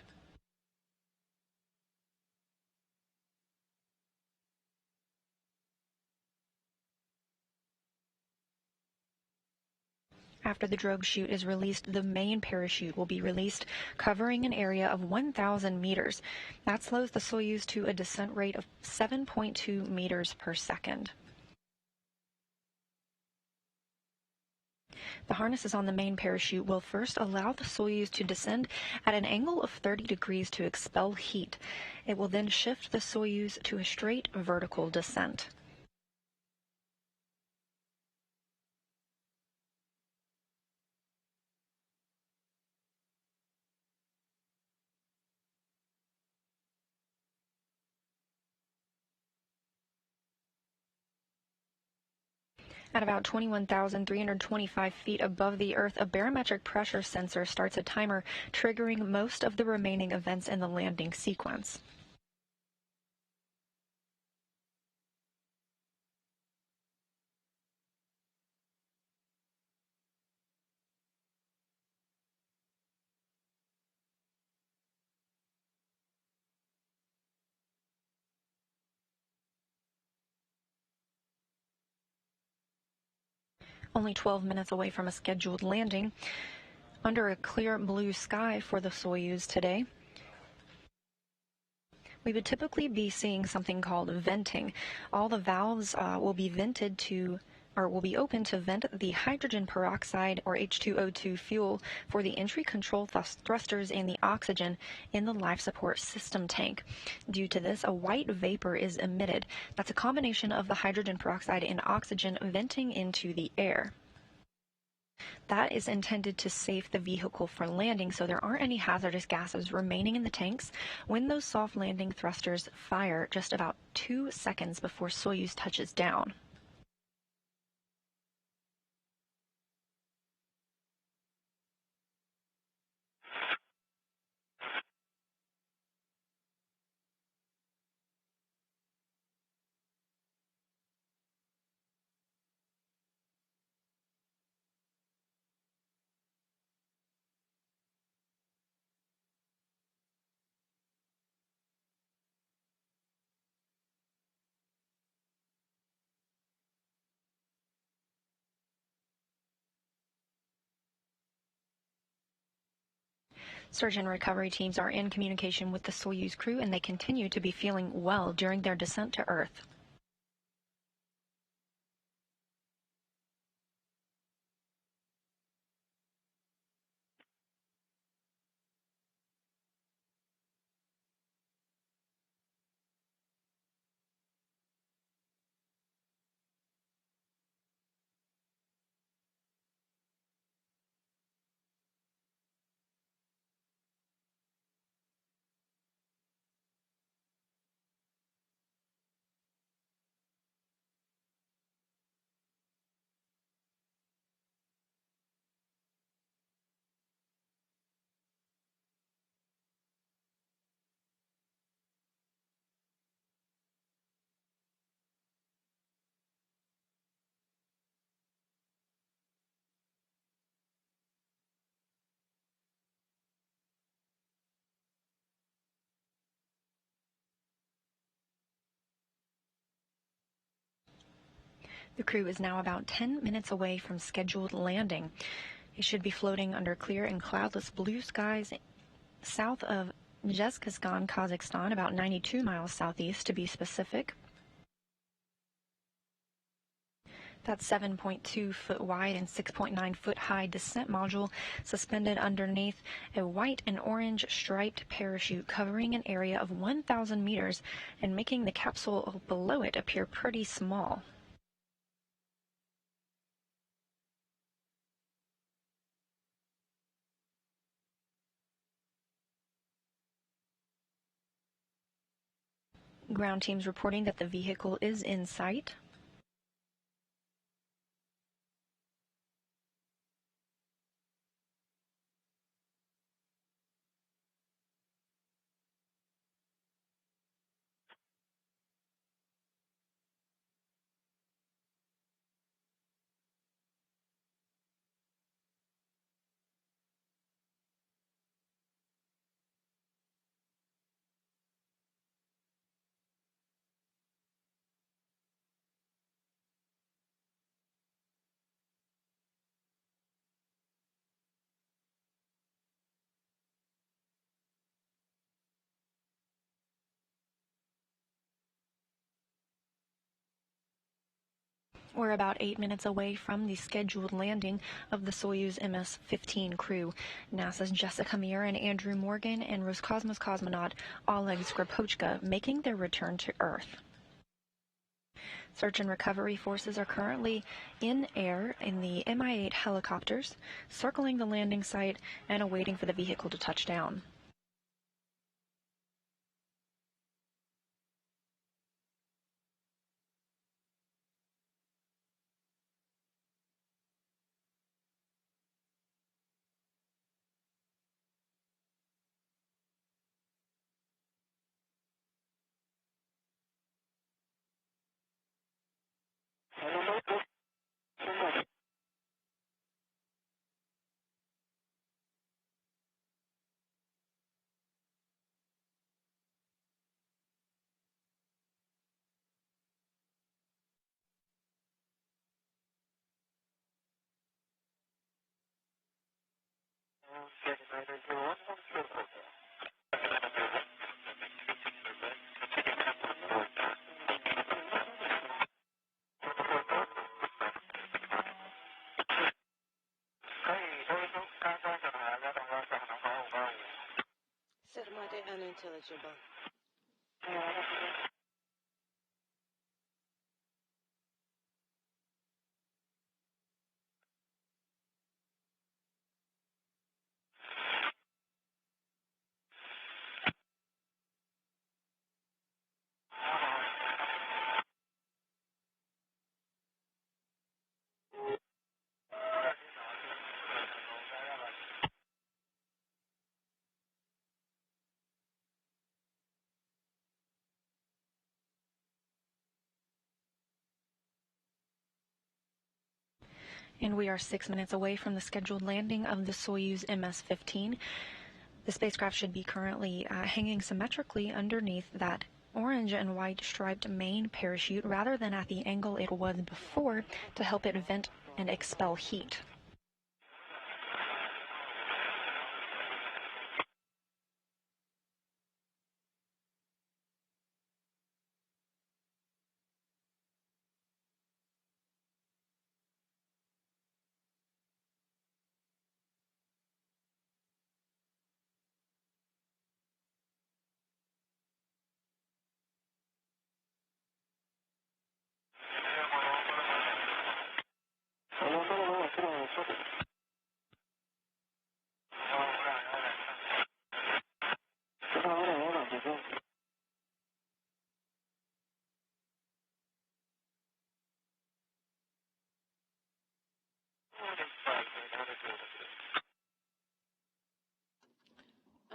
S1: After the drogue chute is released, the main parachute will be released, covering an area of 1,000 meters. That slows the Soyuz to a descent rate of 7.2 meters per second. The harnesses on the main parachute will first allow the Soyuz to descend at an angle of 30 degrees to expel heat. It will then shift the Soyuz to a straight vertical descent. At about 21,325 feet above the Earth, a barometric pressure sensor starts a timer, triggering most of the remaining events in the landing sequence. Only 12 minutes away from a scheduled landing, under a clear blue sky for the Soyuz today, we would typically be seeing something called venting. All the valves will be open to vent the hydrogen peroxide, or H2O2 fuel, for the entry control thrusters and the oxygen in the life support system tank. Due to this, a white vapor is emitted. That's a combination of the hydrogen peroxide and oxygen venting into the air. That is intended to safe the vehicle for landing, so there aren't any hazardous gases remaining in the tanks when those soft landing thrusters fire just about 2 seconds before Soyuz touches down. Search and recovery teams are in communication with the Soyuz crew, and they continue to be feeling well during their descent to Earth. The crew is now about 10 minutes away from scheduled landing. It should be floating under clear and cloudless blue skies south of Zhezkazgan, Kazakhstan, about 92 miles southeast to be specific. That 7.2 foot wide and 6.9 foot high descent module suspended underneath a white and orange striped parachute covering an area of 1,000 meters and making the capsule below it appear pretty small. Ground teams reporting that the vehicle is in sight. We're about 8 minutes away from the scheduled landing of the Soyuz MS-15 crew. NASA's Jessica Meir and Andrew Morgan and Roscosmos cosmonaut Oleg Skripochka making their return to Earth. Search and recovery forces are currently in air in the Mi-8 helicopters, circling the landing site and awaiting for the vehicle to touch down.
S2: Sarmate unintelligible.
S1: And we are 6 minutes away from the scheduled landing of the Soyuz MS-15. The spacecraft should be currently hanging symmetrically underneath that orange and white striped main parachute rather than at the angle it was before to help it vent and expel heat.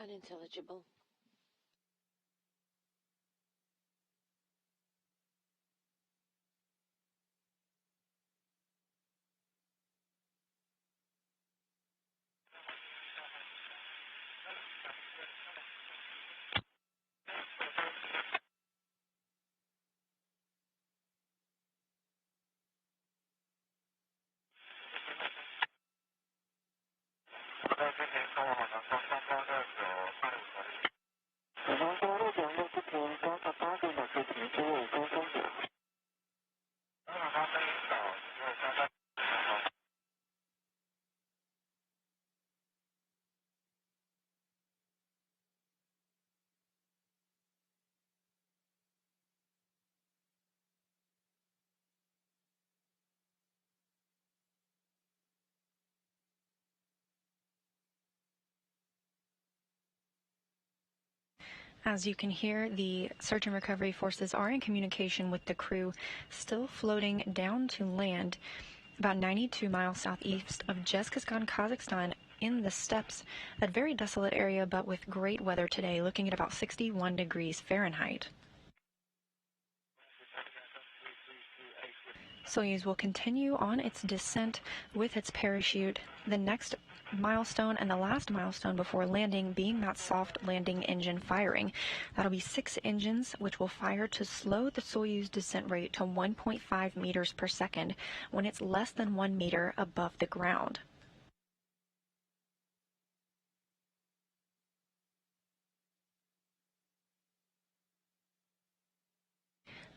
S2: Unintelligible.
S1: As you can hear, the search and recovery forces are in communication with the crew, still floating down to land about 92 miles southeast of Jeskisgan, Kazakhstan, in the steppes, that very desolate area, but with great weather today, looking at about 61 degrees Fahrenheit. Soyuz will continue on its descent with its parachute. The next milestone and the last milestone before landing being that soft landing engine firing. That'll be 6 engines which will fire to slow the Soyuz descent rate to 1.5 meters per second when it's less than 1 meter above the ground.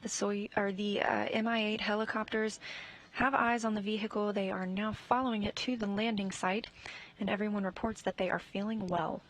S1: The Mi-8 helicopters have eyes on the vehicle. They are now following it to the landing site, and everyone reports that they are feeling well.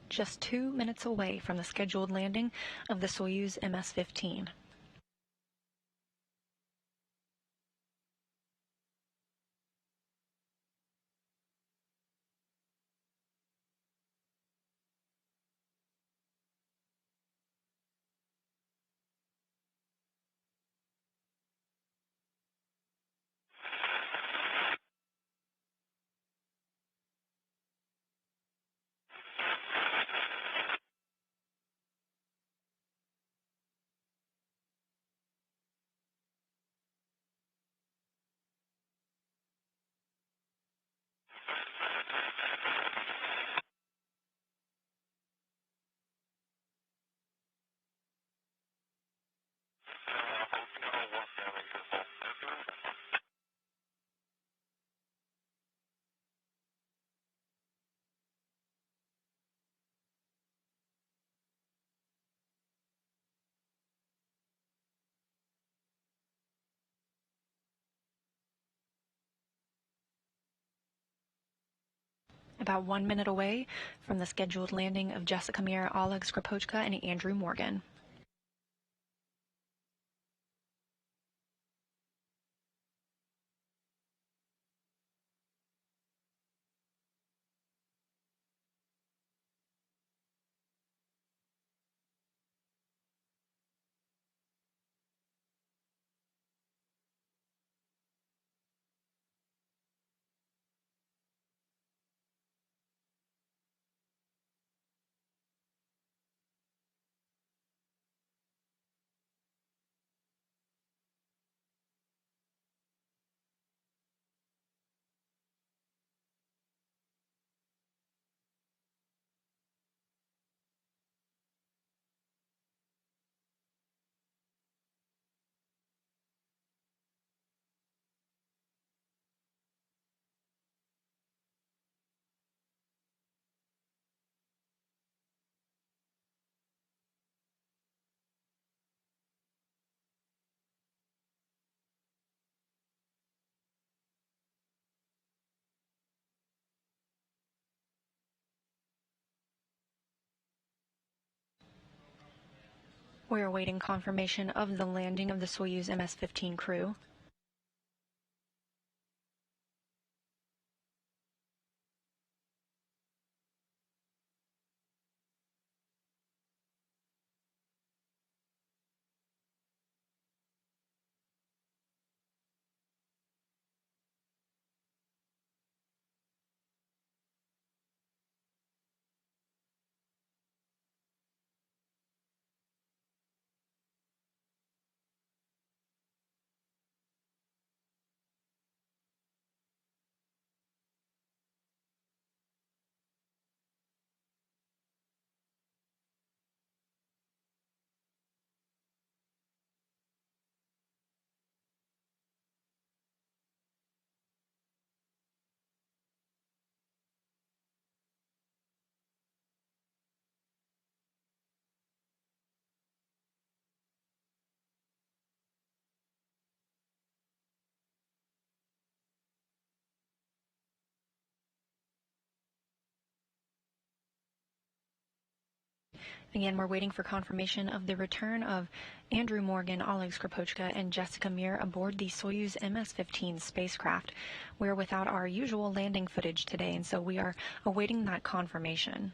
S1: Just 2 minutes away from the scheduled landing of the Soyuz MS-15. About 1 minute away from the scheduled landing of Jessica Meir, Oleg Skripochka, and Andrew Morgan. We're awaiting confirmation of the landing of the Soyuz MS-15 crew. Again, we're waiting for confirmation of the return of Andrew Morgan, Oleg Skripochka, and Jessica Meir aboard the Soyuz MS-15 spacecraft. We're without our usual landing footage today, and so we are awaiting that confirmation.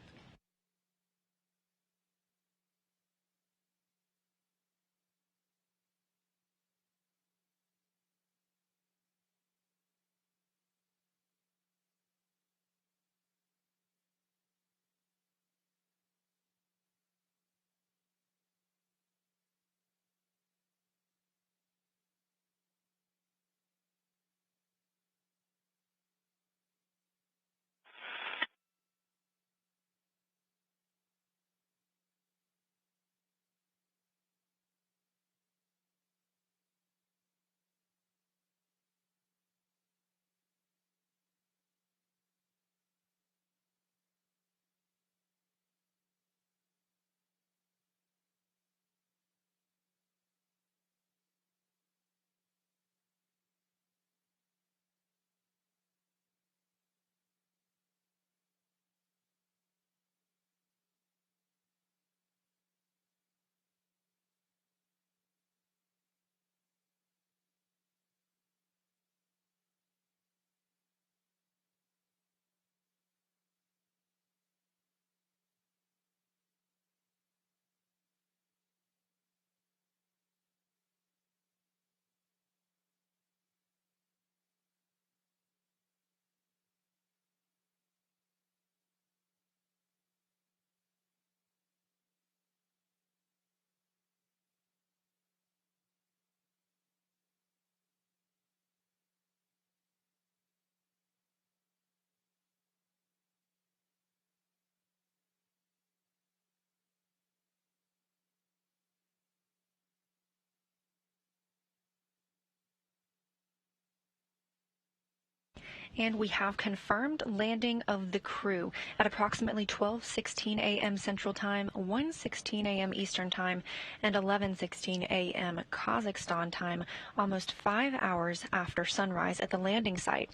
S1: And we have confirmed landing of the crew at approximately 12:16 a.m. Central Time, 1:16 a.m. Eastern Time, and 11:16 a.m. Kazakhstan time, almost 5 hours after sunrise at the landing site.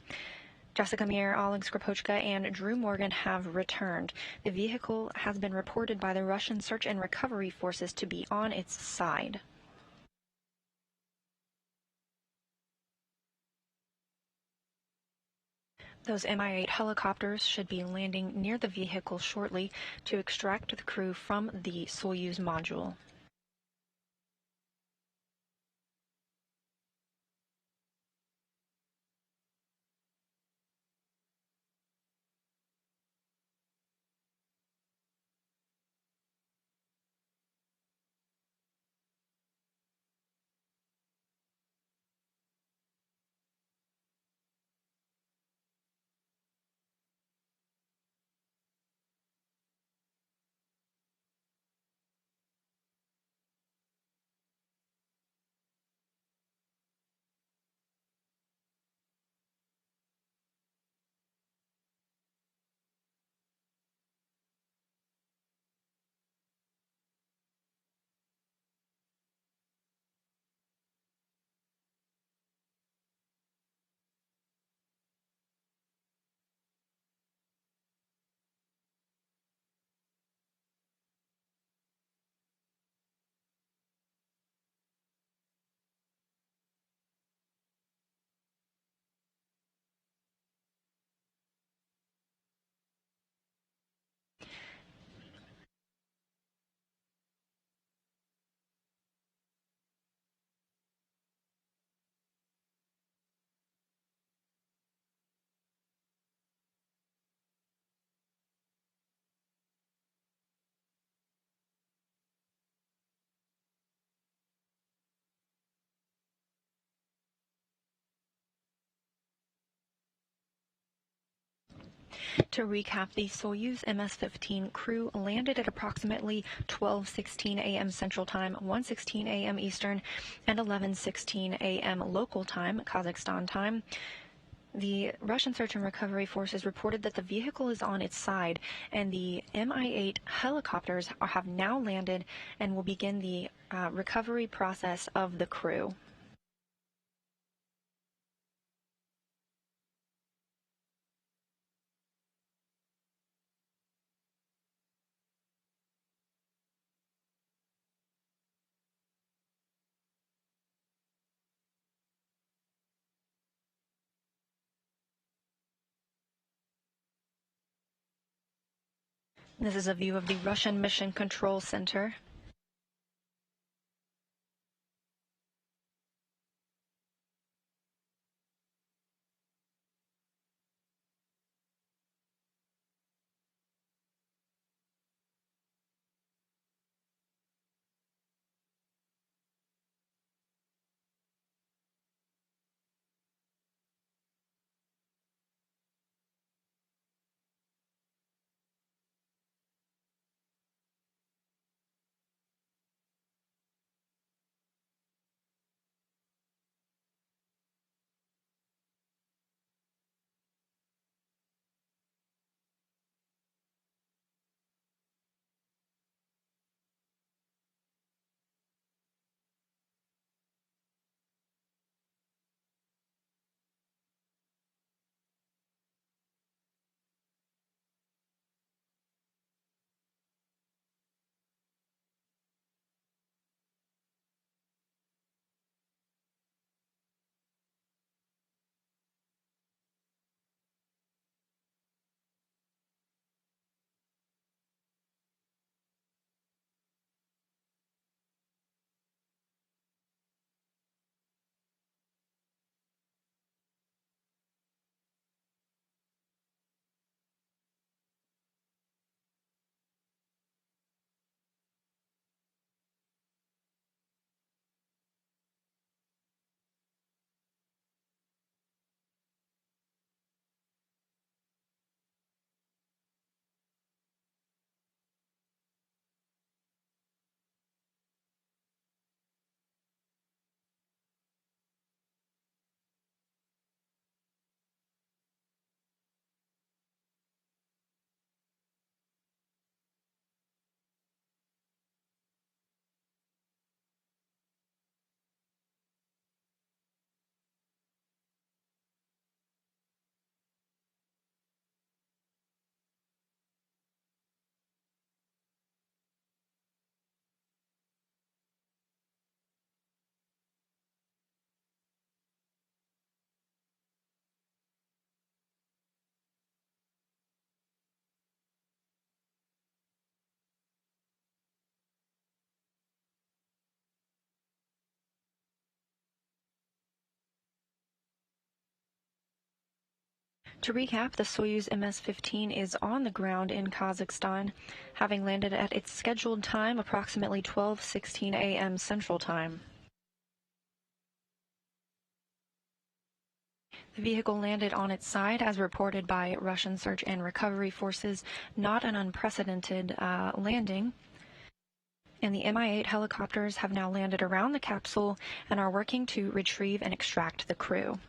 S1: Jessica Meir, Oleg Skripochka, and Drew Morgan have returned. The vehicle has been reported by the Russian search and recovery forces to be on its side. Those Mi-8 helicopters should be landing near the vehicle shortly to extract the crew from the Soyuz module. To recap, the Soyuz MS-15 crew landed at approximately 12:16 a.m. Central Time, 1:16 a.m. Eastern, and 11:16 a.m. local time, Kazakhstan time. The Russian search and recovery forces reported that the vehicle is on its side, and the Mi-8 helicopters have now landed and will begin the recovery process of the crew. This is a view of the Russian Mission Control Center. To recap, the Soyuz MS-15 is on the ground in Kazakhstan, having landed at its scheduled time, approximately 12:16 a.m. Central Time. The vehicle landed on its side, as reported by Russian search and recovery forces, not an unprecedented landing. And the Mi-8 helicopters have now landed around the capsule and are working to retrieve and extract the crew.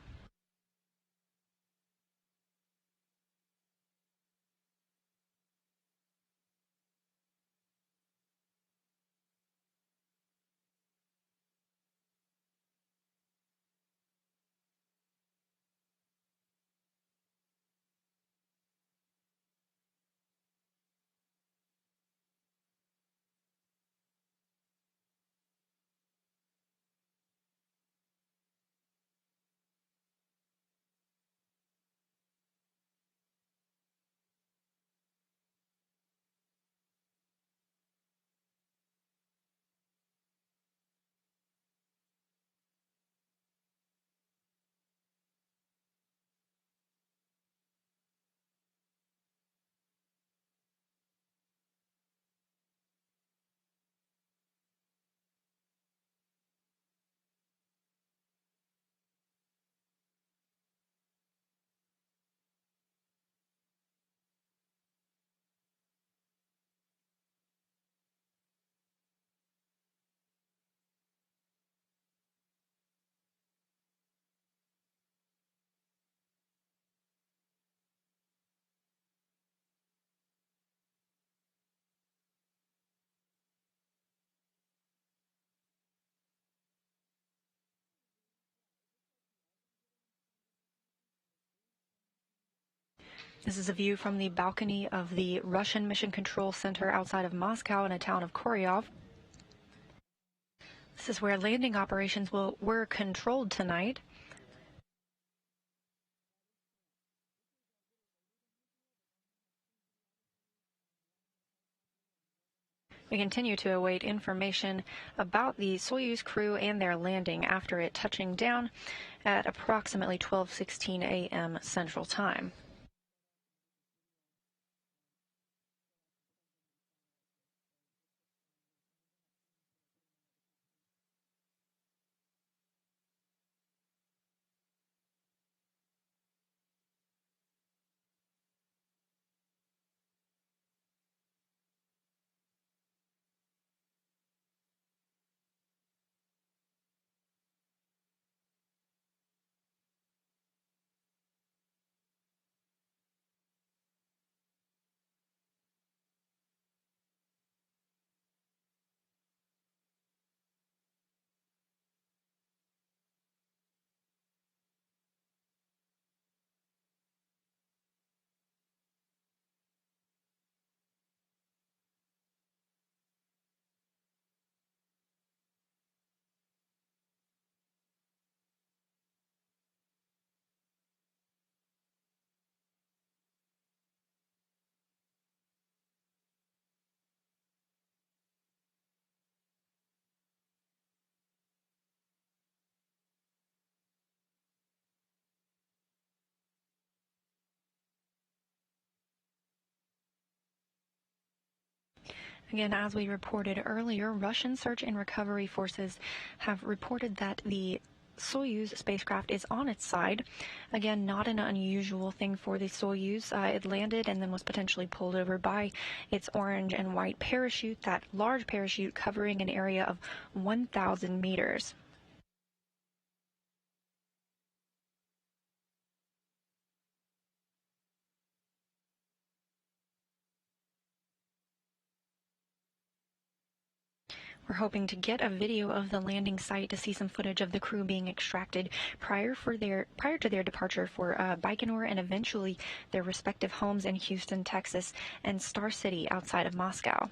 S1: This is a view from the balcony of the Russian Mission Control Center outside of Moscow in a town of Koryov. This is where landing operations were controlled tonight. We continue to await information about the Soyuz crew and their landing after it touching down at approximately 12:16 a.m. Central Time. Again, as we reported earlier, Russian search and recovery forces have reported that the Soyuz spacecraft is on its side. Again, not an unusual thing for the Soyuz. It landed and then was potentially pulled over by its orange and white parachute, that large parachute covering an area of 1,000 meters. We're hoping to get a video of the landing site to see some footage of the crew being extracted prior to their departure for Baikonur and eventually their respective homes in Houston, Texas, and Star City outside of Moscow.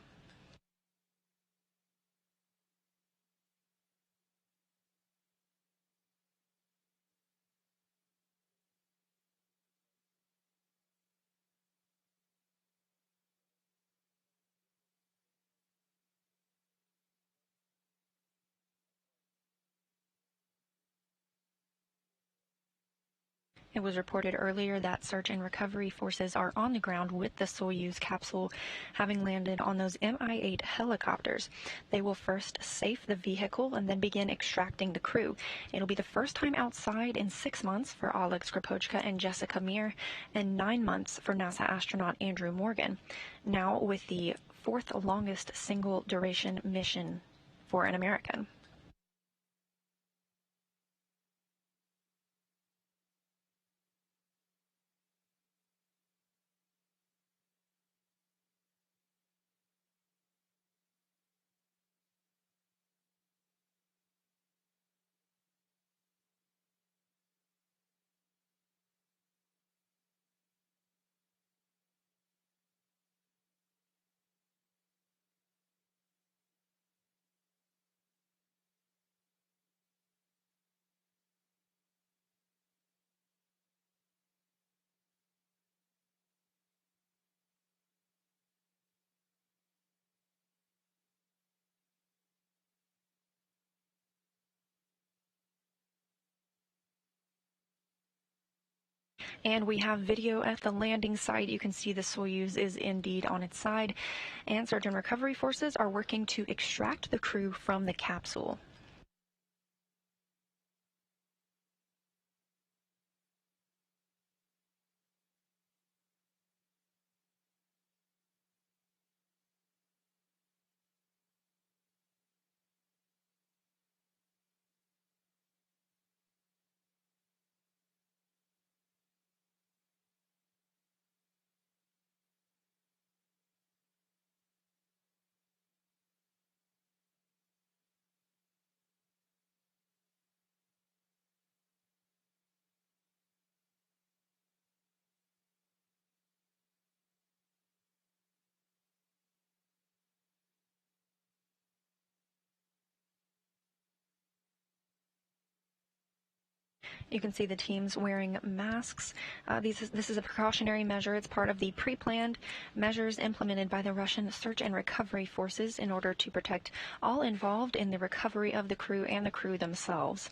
S1: It was reported earlier that search and recovery forces are on the ground with the Soyuz capsule, having landed on those Mi-8 helicopters. They will first safe the vehicle and then begin extracting the crew. It'll be the first time outside in 6 months for Oleg Skripochka and Jessica Meir, and 9 months for NASA astronaut Andrew Morgan. Now with the fourth longest single duration mission for an American. And we have video at the landing site. You can see the Soyuz is indeed on its side, and search and recovery forces are working to extract the crew from the capsule. You can see the teams wearing masks. This is a precautionary measure. It's part of the pre-planned measures implemented by the Russian search and recovery forces in order to protect all involved in the recovery of the crew and the crew themselves.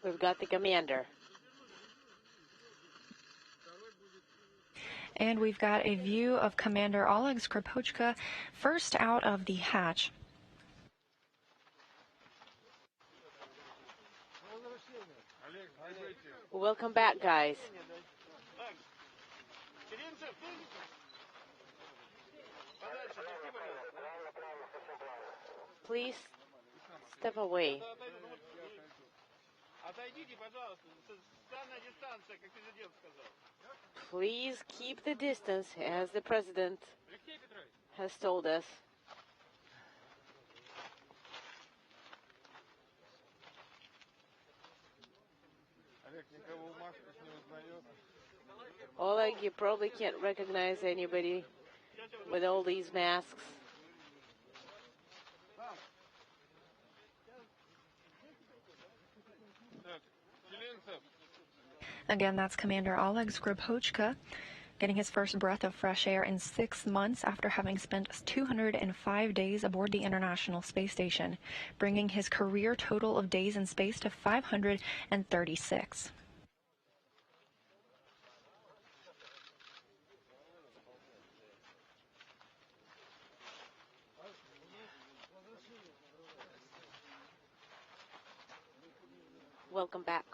S2: We've got the commander.
S1: And we've got a view of Commander Oleg Skripochka first out of the hatch.
S2: Welcome back, guys. Please step away. Please keep the distance, as the president has told us. Oleg, you probably can't recognize anybody with all these masks.
S1: Again, that's Commander Oleg Skripochka getting his first breath of fresh air in 6 months after having spent 205 days aboard the International Space Station, bringing his career total of days in space to 536.
S2: Welcome back.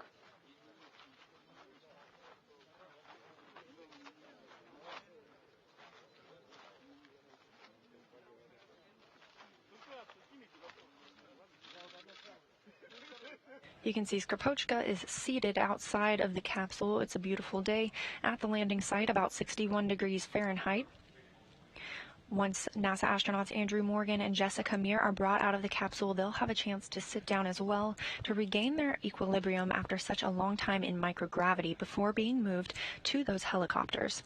S1: You can see Skripochka is seated outside of the capsule. It's a beautiful day at the landing site, about 61 degrees Fahrenheit. Once NASA astronauts Andrew Morgan and Jessica Meir are brought out of the capsule, they'll have a chance to sit down as well to regain their equilibrium after such a long time in microgravity before being moved to those helicopters.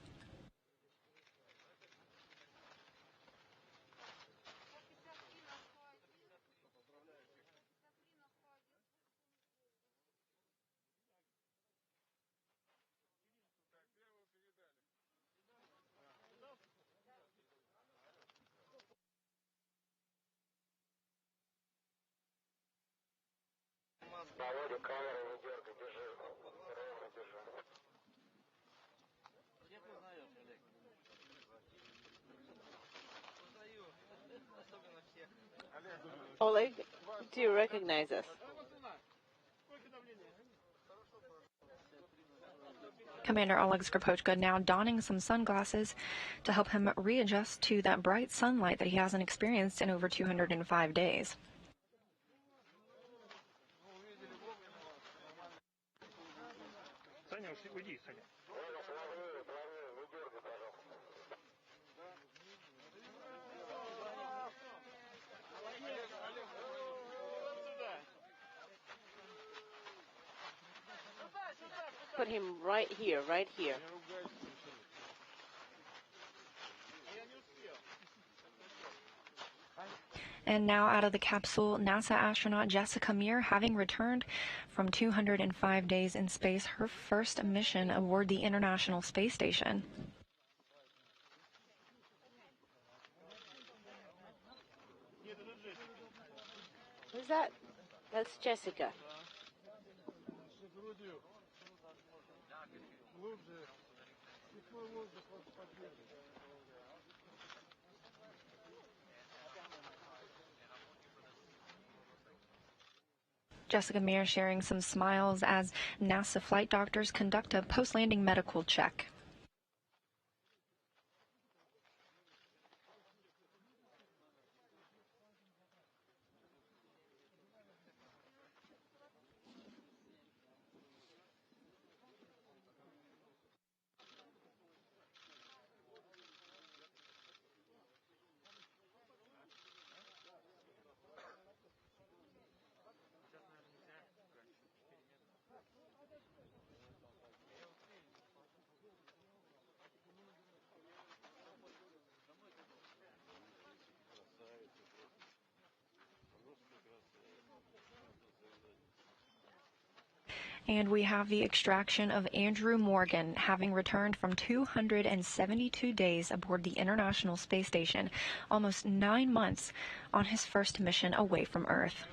S2: Oleg, do you recognize us?
S1: Commander Oleg Skripochka now donning some sunglasses to help him readjust to that bright sunlight that he hasn't experienced in over 205 days.
S2: Put him right here, right here.
S1: And now out of the capsule, NASA astronaut Jessica Meir, having returned from 205 days in space, her first mission aboard the International Space Station.
S2: Who's that? That's Jessica.
S1: Jessica Meir sharing some smiles as NASA flight doctors conduct a post-landing medical check. And we have the extraction of Andrew Morgan, having returned from 272 days aboard the International Space Station, almost 9 months on his first mission away from Earth.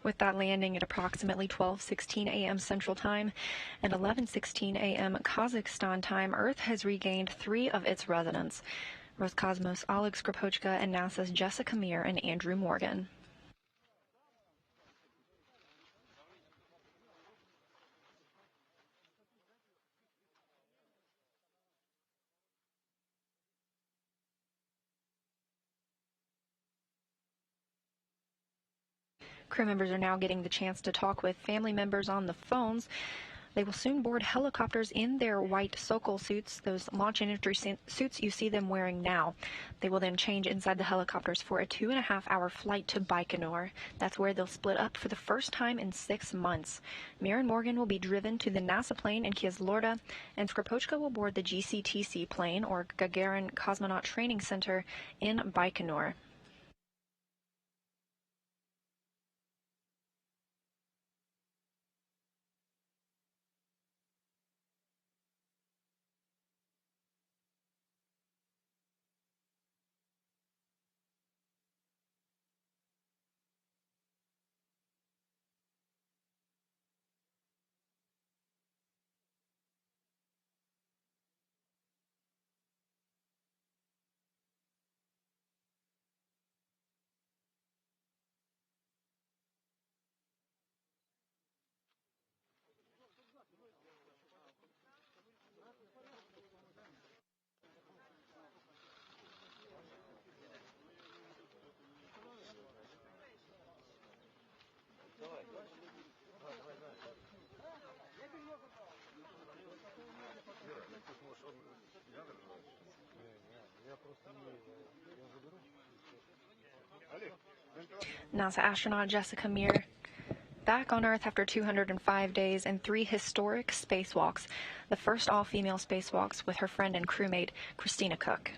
S1: With that landing at approximately 12:16 a.m. Central Time and 11:16 a.m. Kazakhstan time, Earth has regained 3 of its residents: Roscosmos' Oleg Skripochka and NASA's Jessica Meir and Andrew Morgan. Crew members are now getting the chance to talk with family members on the phones. They will soon board helicopters in their white Sokol suits, those launch entry suits you see them wearing now. They will then change inside the helicopters for a 2.5-hour flight to Baikonur. That's where they'll split up for the first time in 6 months. Meir and Morgan will be driven to the NASA plane in Kizlorda, and Skripochka will board the GCTC plane, or Gagarin Cosmonaut Training Center, in Baikonur. NASA astronaut Jessica Meir back on Earth after 205 days and 3 historic spacewalks, the first all-female spacewalks with her friend and crewmate Christina Cook.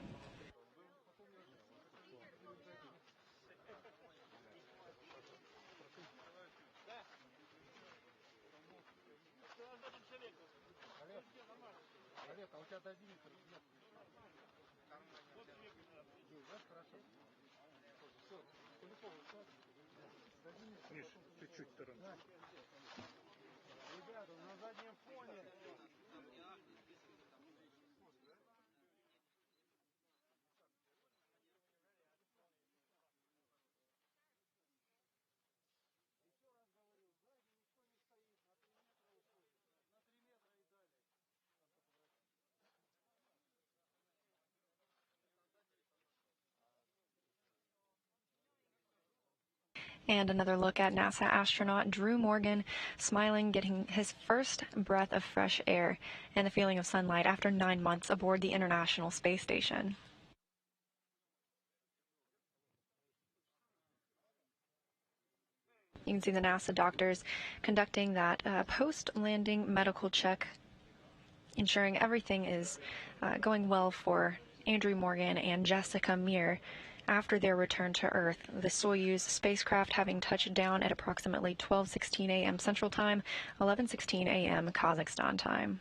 S1: And another look at NASA astronaut Drew Morgan, smiling, getting his first breath of fresh air and the feeling of sunlight after 9 months aboard the International Space Station. You can see the NASA doctors conducting that post-landing medical check, ensuring everything is going well for Andrew Morgan and Jessica Meir after their return to Earth. The Soyuz spacecraft having touched down at approximately 12:16 a.m. Central Time, 11:16 a.m. Kazakhstan time.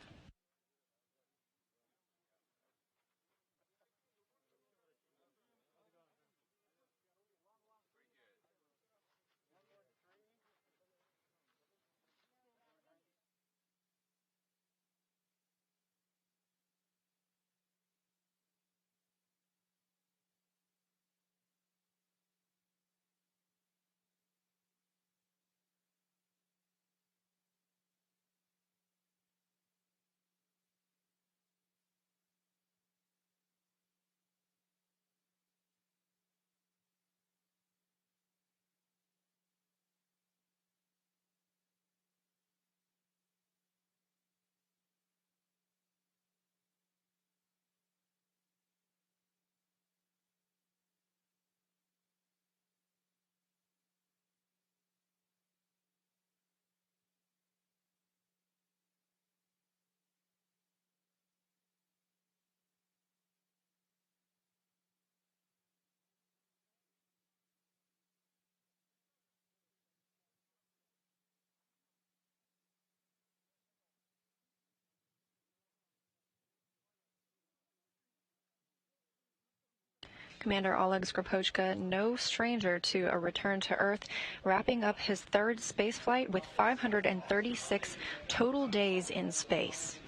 S1: Commander Oleg Skripochka, no stranger to a return to Earth, wrapping up his third spaceflight with 536 total days in space.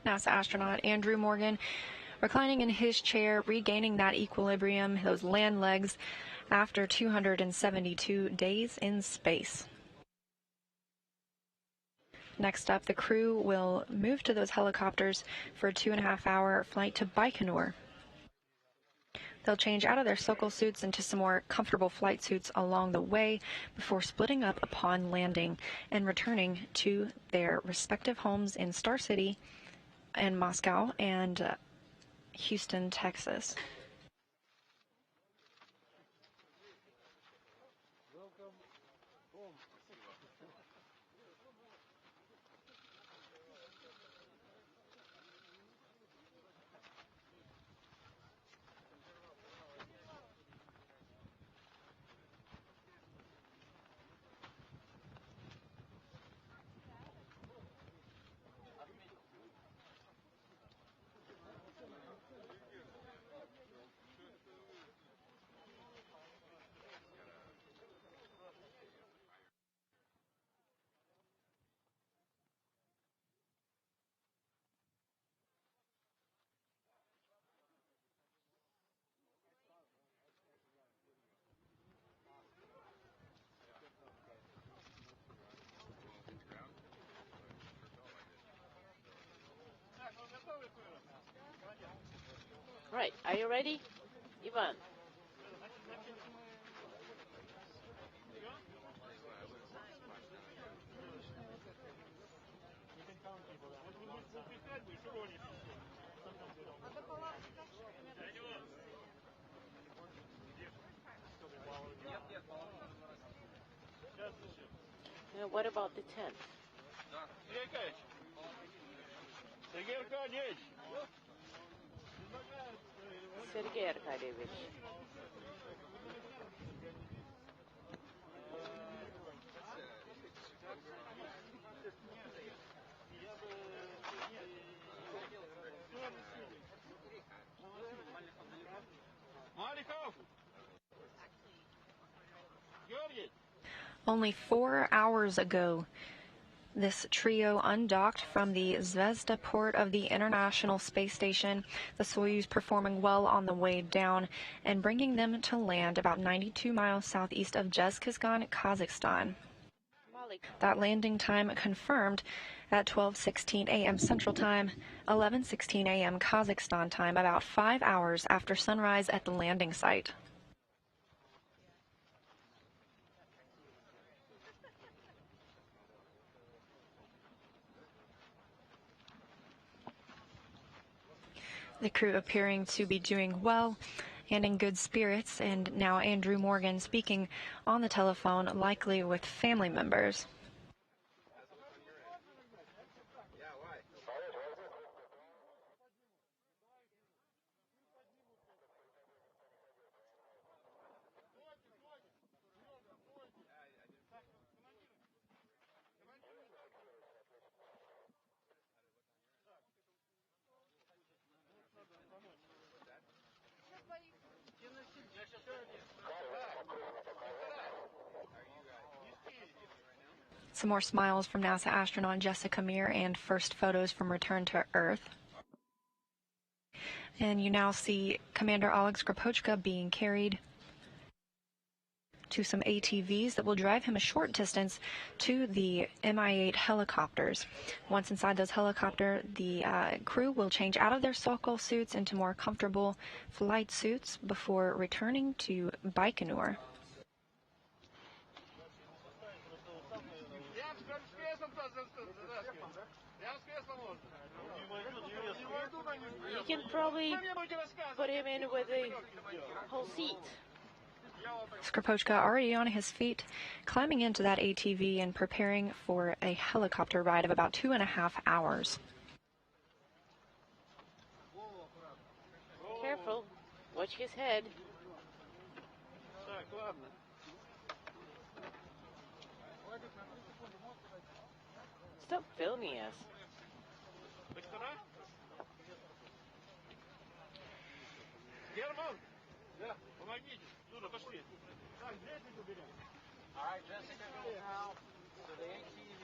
S1: NASA astronaut Andrew Morgan, reclining in his chair, regaining that equilibrium, those land legs, after 272 days in space. Next up, the crew will move to those helicopters for a 2.5-hour flight to Baikonur. They'll change out of their Sokol suits into some more comfortable flight suits along the way before splitting up upon landing and returning to their respective homes in Star City and Moscow and Houston, Texas.
S2: Right, are you ready? Ivan. Now, what about the 10th? Sergei Arkadyevich.
S1: Only 4 hours ago, this trio undocked from the Zvezda port of the International Space Station, the Soyuz performing well on the way down and bringing them to land about 92 miles southeast of Zhezkazgan, Kazakhstan. That landing time confirmed at 12:16 a.m. Central Time, 11:16 a.m. Kazakhstan time, about 5 hours after sunrise at the landing site. The crew appearing to be doing well and in good spirits, and now Andrew Morgan speaking on the telephone, likely with family members. Some more smiles from NASA astronaut Jessica Meir and first photos from return to Earth. And you now see Commander Oleg Skripochka being carried to some ATVs that will drive him a short distance to the Mi-8 helicopters. Once inside those helicopters, the crew will change out of their Sokol suits into more comfortable flight suits before returning to Baikonur.
S2: You can probably put him in with a whole seat.
S1: Skripochka already on his feet, climbing into that ATV and preparing for a helicopter ride of about 2.5 hours.
S2: Careful. Watch his head. Stop filming us.
S5: All right, Jessica, go now to the ATV.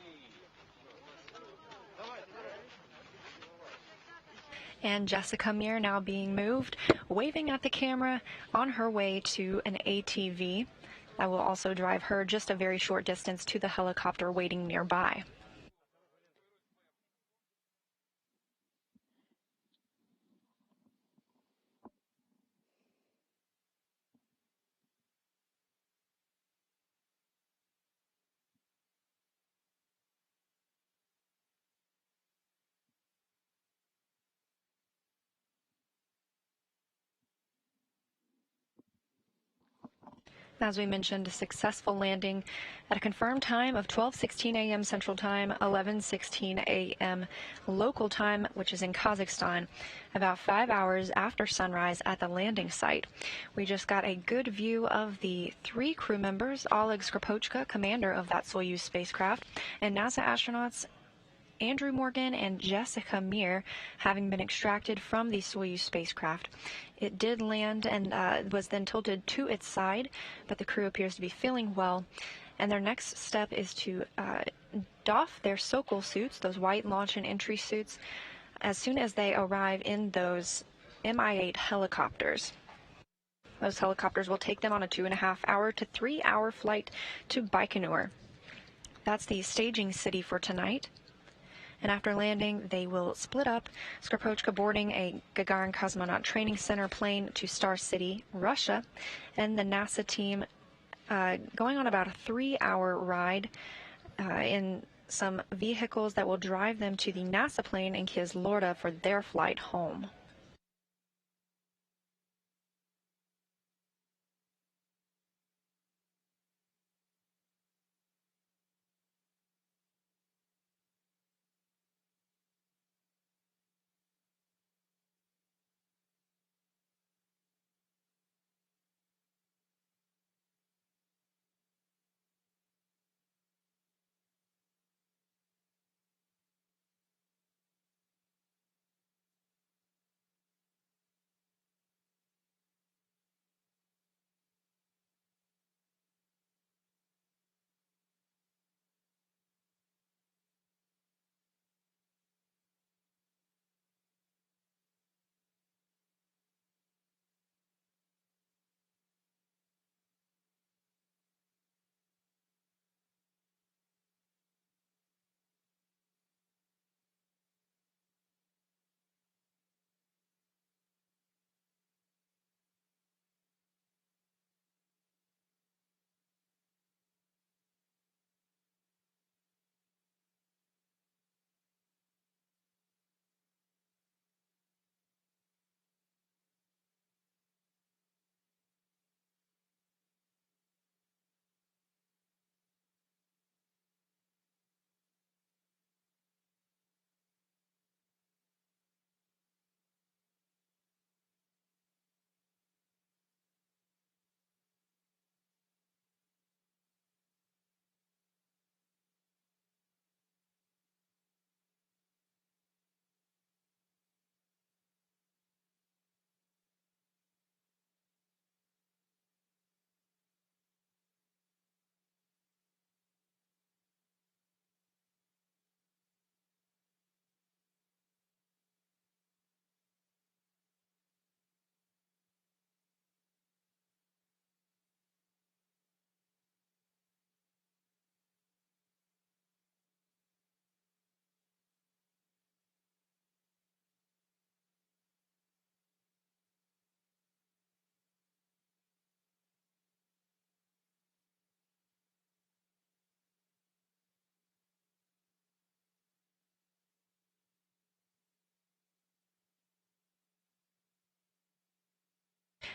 S1: And Jessica Meir now being moved, waving at the camera on her way to an ATV that will also drive her just a very short distance to the helicopter waiting nearby. As we mentioned, a successful landing at a confirmed time of 12:16 a.m. Central Time, 11:16 a.m. local time, which is in Kazakhstan, about 5 hours after sunrise at the landing site. We just got a good view of the 3 crew members, Oleg Skripochka, commander of that Soyuz spacecraft, and NASA astronauts Andrew Morgan and Jessica Meir having been extracted from the Soyuz spacecraft. It did land and was then tilted to its side, but the crew appears to be feeling well. And their next step is to doff their Sokol suits, those white launch and entry suits, as soon as they arrive in those Mi-8 helicopters. Those helicopters will take them on a 2.5 to 3 hour flight to Baikonur. That's the staging city for tonight. And after landing, they will split up, Skripochka boarding a Gagarin Cosmonaut Training Center plane to Star City, Russia, and the NASA team going on about a 3-hour ride in some vehicles that will drive them to the NASA plane in Kizlorda for their flight home.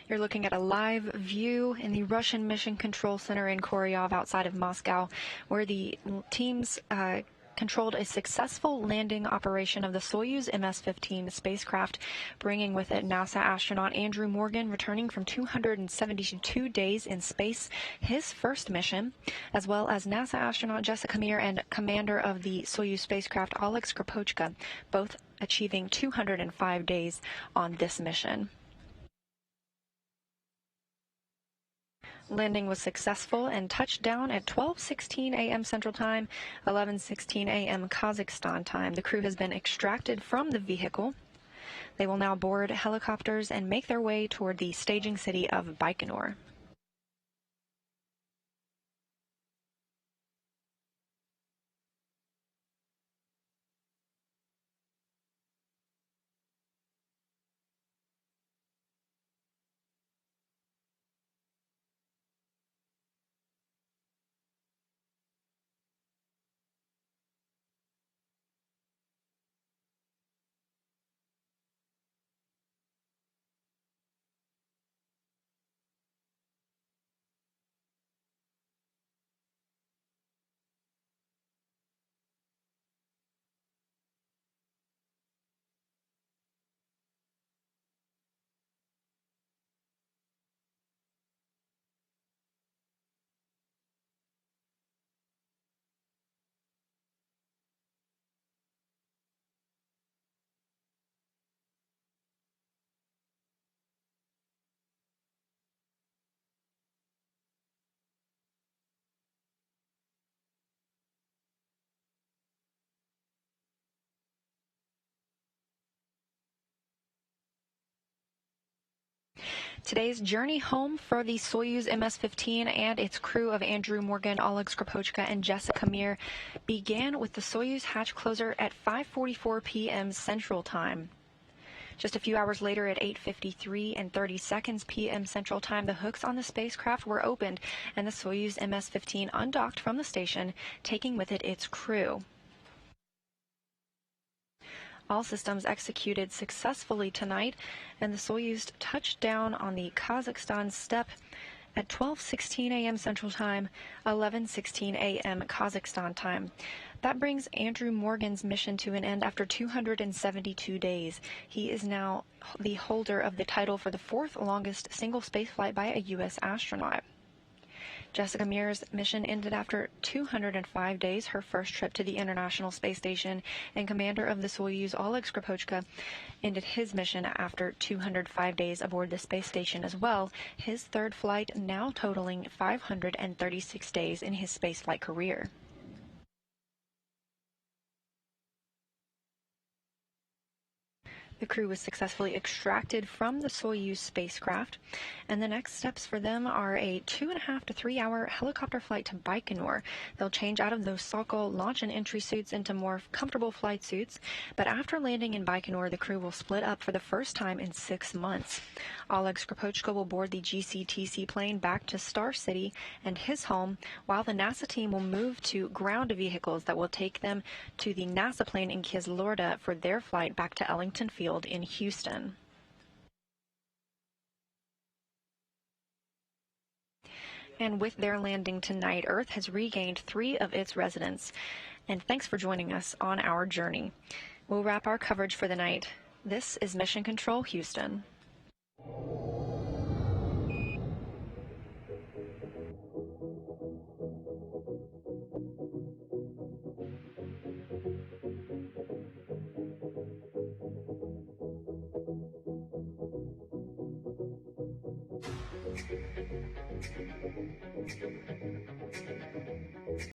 S1: You're looking at a live view in the Russian Mission Control Center in Koryov outside of Moscow, where the teams controlled a successful landing operation of the Soyuz MS-15 spacecraft, bringing with it NASA astronaut Andrew Morgan, returning from 272 days in space, his first mission, as well as NASA astronaut Jessica Meir and commander of the Soyuz spacecraft Oleg Skripochka, both achieving 205 days on this mission. Landing was successful and touched down at 12:16 a.m. Central Time, 11:16 a.m. Kazakhstan time. The crew has been extracted from the vehicle. They will now board helicopters and make their way toward the staging city of Baikonur. Today's journey home for the Soyuz MS-15 and its crew of Andrew Morgan, Oleg Skripochka, and Jessica Meir began with the Soyuz hatch closer at 5:44 p.m. Central Time. Just a few hours later at 8:53 and 30 seconds p.m. Central Time, the hooks on the spacecraft were opened and the Soyuz MS-15 undocked from the station, taking with it its crew. All systems executed successfully tonight, and the Soyuz touched down on the Kazakhstan steppe at 12:16 a.m. Central Time, 11:16 a.m. Kazakhstan time. That brings Andrew Morgan's mission to an end after 272 days. He is now the holder of the title for the fourth longest single spaceflight by a U.S. astronaut. Jessica Meir's mission ended after 205 days, her first trip to the International Space Station, and commander of the Soyuz, Oleg Skripochka, ended his mission after 205 days aboard the space station as well, his third flight now totaling 536 days in his spaceflight career. The crew was successfully extracted from the Soyuz spacecraft, and the next steps for them are a 2.5 to 3 hour helicopter flight to Baikonur. They'll change out of those Sokol launch and entry suits into more comfortable flight suits, but after landing in Baikonur, the crew will split up for the first time in 6 months. Oleg Skripochka will board the GCTC plane back to Star City and his home, while the NASA team will move to ground vehicles that will take them to the NASA plane in Kizlorda for their flight back to Ellington Field in Houston. And with their landing tonight, Earth has regained 3 of its residents. And thanks for joining us on our journey. We'll wrap our coverage for the night. This is Mission Control Houston.